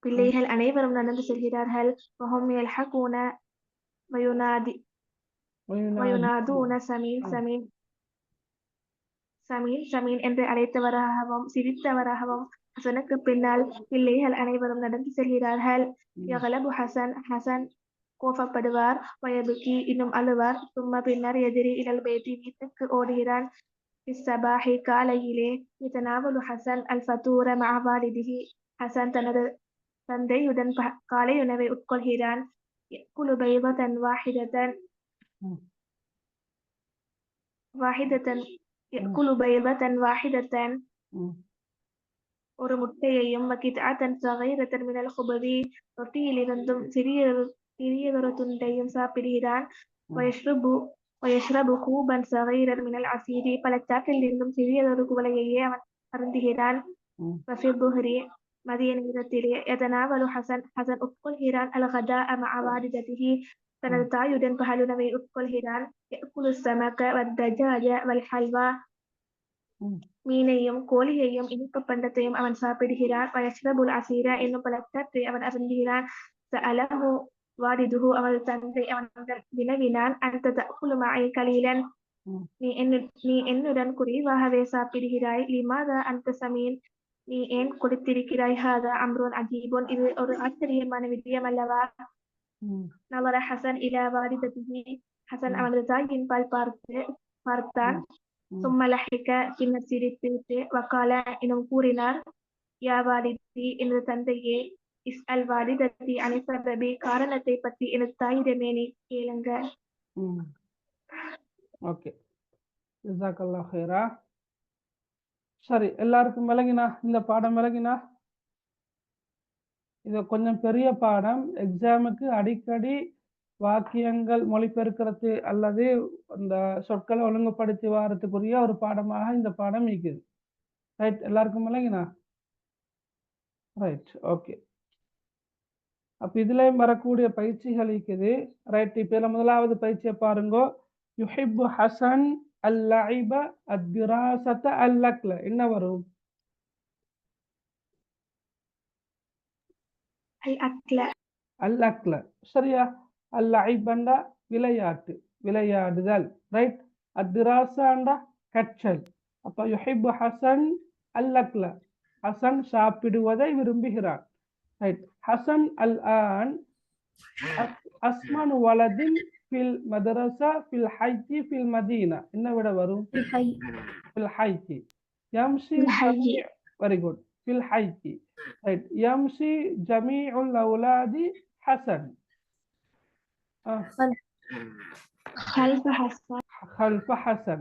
பிள்ளைகள் அனைவரும் நடந்து செல்கிறார்கள். வஹும் யல்ஹகூன வயுனாதூன சமீன் சமீன் சமீன் சமீன் என்று அழைத்தவராகவும் சிரித்தவராகவும் ஹசனுக்கு பின்னால் பிள்ளைகள் அனைவரும் நடந்து செல்கிறார்கள். யகலபு ஹசன், ஹசன் கோபப்படுவார். வயபுகி, இன்னும் அழுவார். சும்மா பின்னர் எதிரி இலல் பேத்தி, வீட்டுக்கு ஓடுகிறான். பிஸ்ஸபாஹி, காலையிலே. யதனாவலு ஹசன் அல் ஃபதூர மஅ வாலிதிஹி, ஹசன் தனது தந்தையுடன் காலை உணவை உட்கொள்கிறான். யக்குலு பைதத்தன் வாஹிதத்தன் யக்குலு பைதத்தன் வாஹிதத்தன், ஒரு முட்டையையும். வகித்அத்தன் ஸகீரத்தன் மினல் குபதி, ரொட்டியிலிருந்தும் சிறியதொரு துண்டையும் சாப்பிடுகிறான். வயஷ்ரபு கூபன் ஸகீரன் மினல் அசீரி, பழச்சாற்றிலிருந்தும் சிறியதொரு குவளையையே அவன் அருந்துகிறான். வஃபி ظுஹ்ரி, மதிய நேரத்திலே. யதனாவலு ஹசன், ஹசன் உட்கொள்கிறான். அல் கதாஅ மஅ வாலிததிஹி, தனது தாயுடன் பகலுணவை உட்கொள்கிறான். யக்குலு ஸமக வத்தஜாஜ வல் ஹல்வா, ம், மீனையும் கோழியையும் இனிப்பு பண்டத்தையும் அவன் சாப்பிடுகிறான். வயஸ்ரபுல் அசீரா என்னும் பழத்தை அவன் அருந்துகிறான். சஅலஹு வாலிதுஹு அவனது தந்தை அவனிடம் வினவினான். அந்த தஅக்குலு மஅய் கலீலன் ம், நீ என்னுடன் குறைவாகவே சாப்பிடுகிறாய். லிமாதா அந்த சமீன் நீ ஏன் கொடுத்திருக்கிறாய். ஹாதா அம்ருன் அஜீபுன் இது ஒரு ஆச்சரியமான விடயம் அல்லவா. ம், நவர ஹசன் இலா வாலிதத்திஹி ஹசன் ம், அவனது தாயின் பால் பார்த்தான். ம், ம், சும்ம லஹிக பின்னர் சிரித்துவிட்டு வக்கால எனும் கூறினார். யா வாலிதி எனது தந்தையே, இஸ்அல் வாலிதத்தி அனிசபபி காரணத்தை பற்றி எனது தாயிடமே நீ கேளுங்க. ம். ஓகே, ஜஸாக்கல்லாஹ் ஹைரா. சரி, எல்லாருக்கும் விளங்கினா? இந்த பாடம் விளங்கினா? இது கொஞ்சம் பெரிய பாடம். எக்ஸாமுக்கு அடிக்கடி வாக்கியங்கள் மொழிபெயர்க்கிறது அல்லது அந்த சொற்களை ஒழுங்குபடுத்தி வாரத்துக்குரிய ஒரு பாடமாக இந்த பாடம் இருக்குது. ரைட், எல்லாருக்கும் விளங்கினா? Right, okay. அப்ப இதுலயும் வரக்கூடிய பயிற்சிகள் இருக்குது. ரைட், இப்ப இதுல முதலாவது பயிற்சியை பாருங்க. யுஹிப்பு ஹசன் அல்லஇப அத்திராசத அல்லக்ல. என்ன வரும்? அல் அக்ல அல்லக்ல. சரியா? அல்லஇபண்டா விளையாட்டு, விளையாடுதல். ரைட். அத்திராசாண்டா கற்றல். அப்ப யுஹிப்பு ஹசன் அல்லக்ல, ஹசன் சாப்பிடுவதை விரும்புகிறான். ரைட். ஹசன் அல் ஆன் அஸ்மன் வலதின் ஃபில் மதரசா ஃபில் ஹைத்தி ஃபில் மதீனா. என்ன விட வரும்? الحي ஃபில் ஹைத்தி. யம்ஷி الحي வெரி குட். ஃபில் ஹைத்தி. ரைட். யம்ஷி ஜமீஉல் அவுலாதி ஹசன். خلف خلف حسن خلف حسن.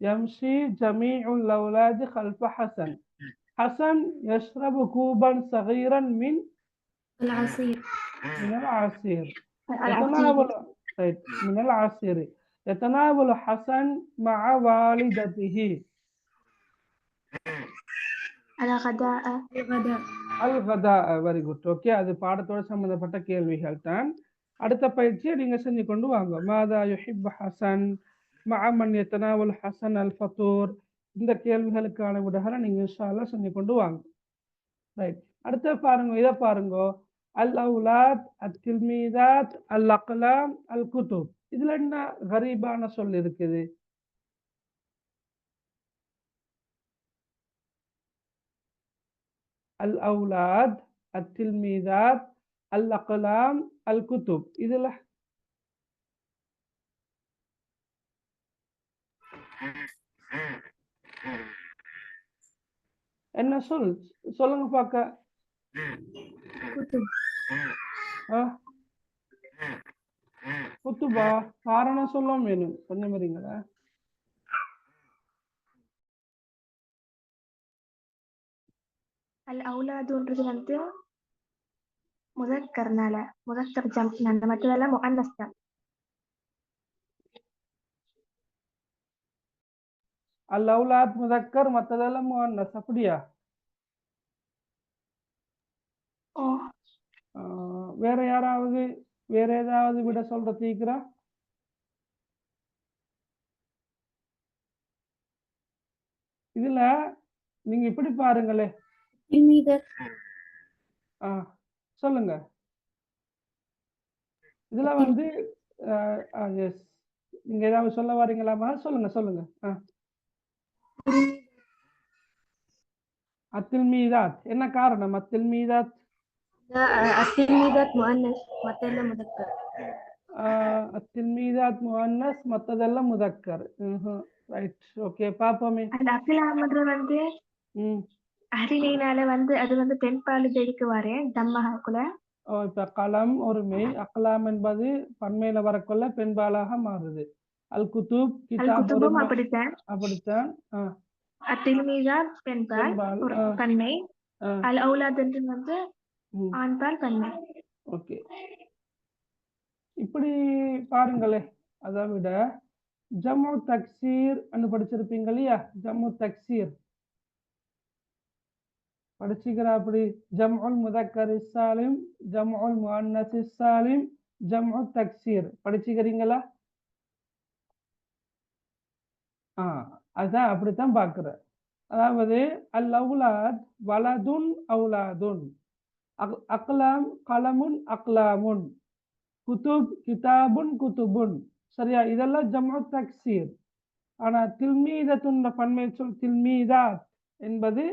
يمشي جميع الأولاد خلف حسن. حسن يشرب كوبا صغيرا من العصير العصير. العصير من العصير. يتناول حسن مع والدته الغداء الغداء الغداء. Very good. ஓகே, அது பாடத்தோட சம்பந்தப்பட்ட கேள்விகள் தான். அடுத்த பயிற்சியை நீங்க செஞ்சு கொண்டு வாங்க. மாதா யுஹிப் ஹசன் மஅ மன் யதனாவல் ஹசன் அல் ஃபதூர். இந்த கேள்விகளுக்கான விடைகளை நீங்க இன்ஷா அல்லாஹ் செஞ்சு கொண்டு வாங்க. ரைட். அடுத்து பாருங்க, இதை பாருங்க. அல் அவுலாத் அத் தில்மீதாத் அல் அக்லாம் அல் குதுப். இதுல என்ன கரீபான சொல் இருக்குது? அல் அவுலாத் அத் தில்மீதாத் அல் அக்லாம் அல் குதுப். இதுல என்ன சொல்? சொல்லுங்க பார்க்க. كتب குத்துபா, காரணம் சொல்ல வேணும். கொஞ்சம் வரீங்களா? الأولادன்றது வந்து முதக்கர்னால முதக்கர் ஜம்ப்னால மற்றதெல்லாம் முஅன்னஸ் தான். அல் அவுலாத் முதக்கர், மற்றதெல்லாம் முஅன்னஸ். அப்படியா? ஓ வேற யாராவது வேற ஏதாவது விட சொல்ற தீக்கிறா? இதுல நீங்க இப்படி பாருங்களே. تلميذة சொல்லுங்க. இதுல வந்து எஸ், நீங்க ஏதாவது சொல்ல வரீங்களாமா? சொல்லுங்க சொல்லுங்க. அத்தில் மீதாத். என்ன காரணம்? அத்தில் மீதாத் التلميذات مؤنث مثلا مذكر அத்தில் மீதாத் முஅன்னஸ், மத்ததெல்லாம் முதக்கர். Right, okay. பாப்போமே. அந்த அகிலாமன்றது வந்து அஹ்லினால வந்து அது வந்து பெண் பாலிதழிக்கு வரேன் தம்மஹக்குல. இப்ப கலம் ஒருமை, அக்லாம் என்பது பன்மையில வரக்குள்ள பெண்பாலாக மாறுது. அல் குதுப் கிதாப் அல்-குதுபும் ஒருமை. அப்படித்தான். அப்படித்தான். அத்தில்மீதாத் பெண்பால் பெண்பால். ஒரு பன்மை. அல் அவுலாத் என்று வந்து ஆண்பால் பன்மை. ஓகே, இப்படி பாருங்களே. அதை விட ஜம்மு தக்சீர் படிச்சிருப்பீங்க இல்லையா? ஜம்மு தக்சீர் படிச்சுக்கிறா? அப்படி ஜம்உல் முதக்கர் சாலிம், ஜம்உல் முஅன்னஸ் சாலிம், ஜம்உ தக்சீர் படிச்சுக்கிறீங்களா? அதான் அப்படித்தான் பாக்குற. அதாவது அல் அவுலாத் வலதுன் அவுலாதுன், அக்லாம் கலமுன் அக்லாமுன், குதுப் கிதாபுன் குதுபுன். சரியா? இதெல்லாம் ஜம்உ தக்சீர். ஆனா தில்மீதத்துன் பன்மை சொல் தில்மீதாத் என்பது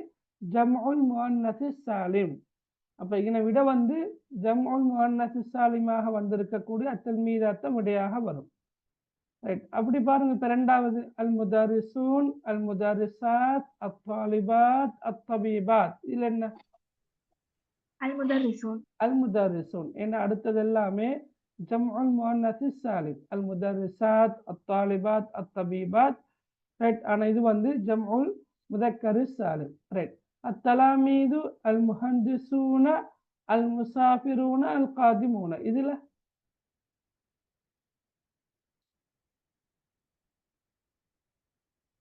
ஜம்உல் முஅன்னஸ் சாலிம். அப்ப இதனை விட வந்து ஜம்உல் முஅன்னஸ் சாலிமாக வந்திருக்கக்கூடிய அத்தில்மீதாத்த விடையாக வரும். ரைட், அப்படி பாருங்க. இப்ப இரண்டாவது அல் முதாரிசூன் அல் முதாரிசாத் அத்தாலிபாத் அத்தபீபாத். இதுல என்ன المدرسون அல் முதாரிசூன் ஏன்னா அடுத்தது எல்லாமே ஜம்உல் முஅன்னஸ் சாலிம். அல் முதாரிசாத் அத்தாலிபாத் அத்தபீபாத். ரைட், ஆனா இது வந்து ஜம்உல் முதக்கரு சாலிம். ரைட், அத்தலாமீது அல் முஹந்திசூன அல் முசாஃபிரூன அல் காதிமூன. இதுல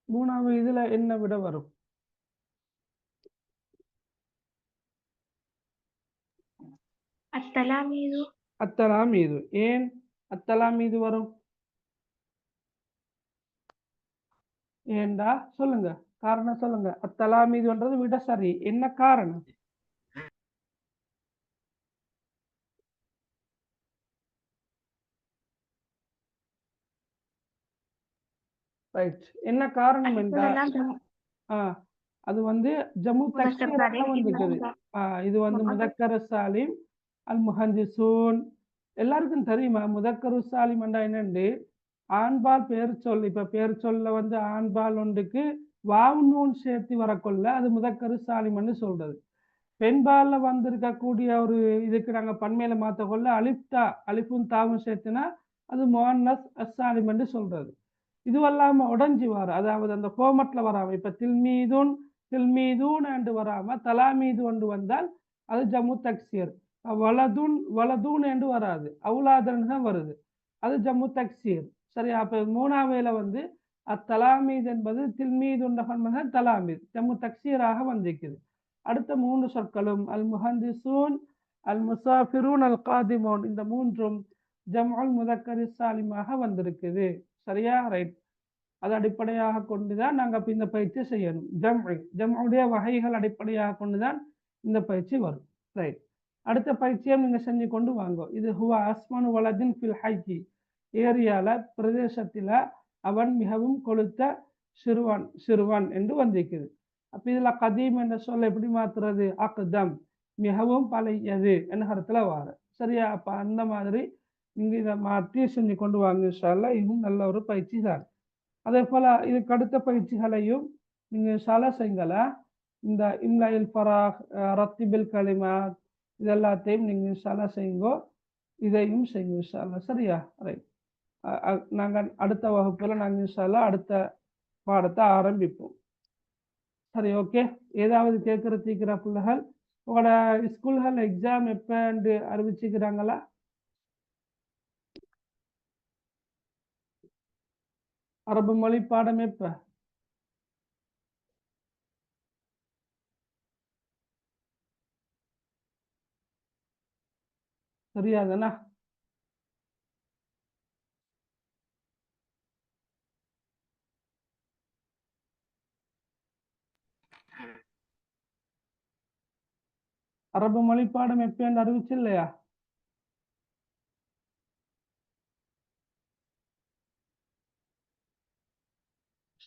மூணாவது இதுல என்ன விட வரும்? التلاميذ அத்தலாமீது. ஏன் அத்தலாமீது வரும்? ஏண்டா சொல்லுங்க, காரணம் சொல்லுங்க. அத்தலாமீதுன்றது விட சரி, என்ன காரணம்? ரைட், என்ன காரணம் என்றா அது வந்து ஜம்மு தக்சீராக வந்துக்குது. இது வந்து முதக்கரு சாலிம் அல் முஹந்திசூன். எல்லாருக்கும் தெரியுமா முதக்கரு சாலிம் என்றா என்னண்டு? ஆண்பால் பேர் சொல். இப்ப பேர் சொல்ல வந்து ஆண்பால் ஒன்றுக்கு வாவு நூன் சேர்த்து வரக்கொள்ள அது முதக்கரு சாலிம்னு சொல்றது. பெண்பால்ல வந்திருக்கக்கூடிய ஒரு இதுக்கு நாங்க பன்மையில மாத்த கொள்ள அலிப்தா அலிப்பும் தாவும் சேர்த்துனா அது முஅன்னஸ் அஸ்ஸாலிம் என்று சொல்றது. இதுவல்லாம உடஞ்சி வர, அதாவது அந்த ஃபார்மட்ல வராம, இப்ப தில்மீதுன் தில்மீதூன் என்று வராம தலாமீது ஒன்று வந்தால் அது ஜம்மு தக்சீர். வலதுன் வலதூன் என்று வராது, அவுலாதன் தான் வருது, அது ஜம்மு தக்சீர். சரி, அப்ப மூணாவேல வந்து அத்தலாமீது என்பது தில்மீதுன் தலாமீத் ஜம்மு தக்சீராக வந்திருக்குது. அடுத்த மூன்று சொற்களும் அல் முஹந்திசூன் அல் முசாஃபிரூன் அல் காதிமூன், இந்த மூன்றும் ஜம்உல் முதக்கரி சாலிமாக வந்திருக்குது. சரியா? ரைட், அது அடிப்படையாக கொண்டுதான் நாங்க இப்ப இந்த பயிற்சி செய்யணும். ஜம்உடைய வகைகள் அடிப்படையாக கொண்டுதான் இந்த பயிற்சி வரும். ரைட், அடுத்த பயிற்சியை நீங்க செஞ்சு கொண்டு வாங்க. இது ஹுவ அஸ்மனு வலதின் ஃபில் ஹைஜி, ஏரியால பிரதேசத்துல அவன் மிகவும் கொளுத்த சிறுவன் சிறுவன் என்று வந்திருக்குது. அப்ப இதுல கதீம் என்ற சொல்ல எப்படி மாத்துறது? அக்தம், மிகவும் பழையது என்ற கருத்துல வார. சரியா? அப்ப அந்த மாதிரி நீங்க இதை மாற்றி செஞ்சு கொண்டு வாங்க இன்ஷா அல்லாஹ். இதுவும் நல்ல ஒரு பயிற்சி தான். அதே போல இதுக்கு அடுத்த பயிற்சிகளையும் நீங்க இன்ஷா அல்லாஹ் செய்யுங்களா. இந்த இம்லாயில் ஃபராக், ரத்திபில் கலிமாத், இது எல்லாத்தையும் நீங்க இன்ஷா அல்லாஹ் செய்யுங்கோ. இதையும் செய்யுங்க இன்ஷா அல்லாஹ். சரியா? ரைட், நாங்க அடுத்த வகுப்புல நாங்க இன்ஷா அல்லாஹ் அடுத்த பாடத்தை ஆரம்பிப்போம். சரி, ஓகே. ஏதாவது கேட்கற பிள்ளைகள் உங்களோட ஸ்கூல்கள் எக்ஸாம் எப்ப அறிவிச்சுக்கிறாங்களா? அரபு மொழி பாடம் எப்ப? தெரியாதுண்ணா. அரபு மொழி பாடம் எப்ப அறிவிச்சு இல்லையா?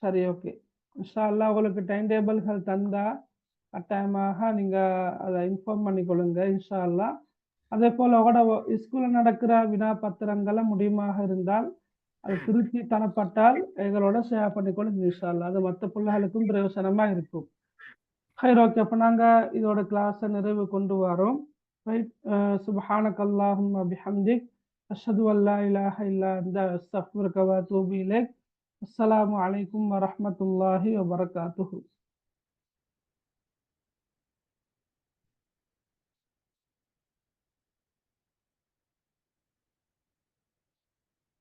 சரி, ஓகே. இன்ஷா அல்லாஹ் உங்களுக்கு டைம் டேபிள்கள் தந்தா கட்டாயமாக நீங்க அதை இன்ஃபார்ம் பண்ணிக்கொள்ளுங்க இன்ஷா அல்லாஹ். அதே போல உங்களோட ஸ்கூல்ல நடக்கிற வினா பத்திரங்களை முடியுமாக இருந்தால் அது திருத்தி தரப்பட்டால் எங்களோட ஷேர் பண்ணிக்கொள்ளுங்க இன்ஷா அல்லாஹ். அது மற்ற பிள்ளைகளுக்கும் பிரயோசனமா இருக்கும். ஹைர், ஓகே. அப்ப நாங்க இதோட கிளாஸை நிறைவு கொண்டு வரோம். ரைட், சுப்ஹானக அல்லாஹும்ம பிஹம்திக் அஷ்ஹது அல்லா இலாஹ இல்லா அன்த அஸ்தக்ஃபிருக வ அத்தூபு இலைக். அஸ்ஸலாமு அலைக்கும் வரஹ்மத்துல்லாஹி வபரகாத்துஹு.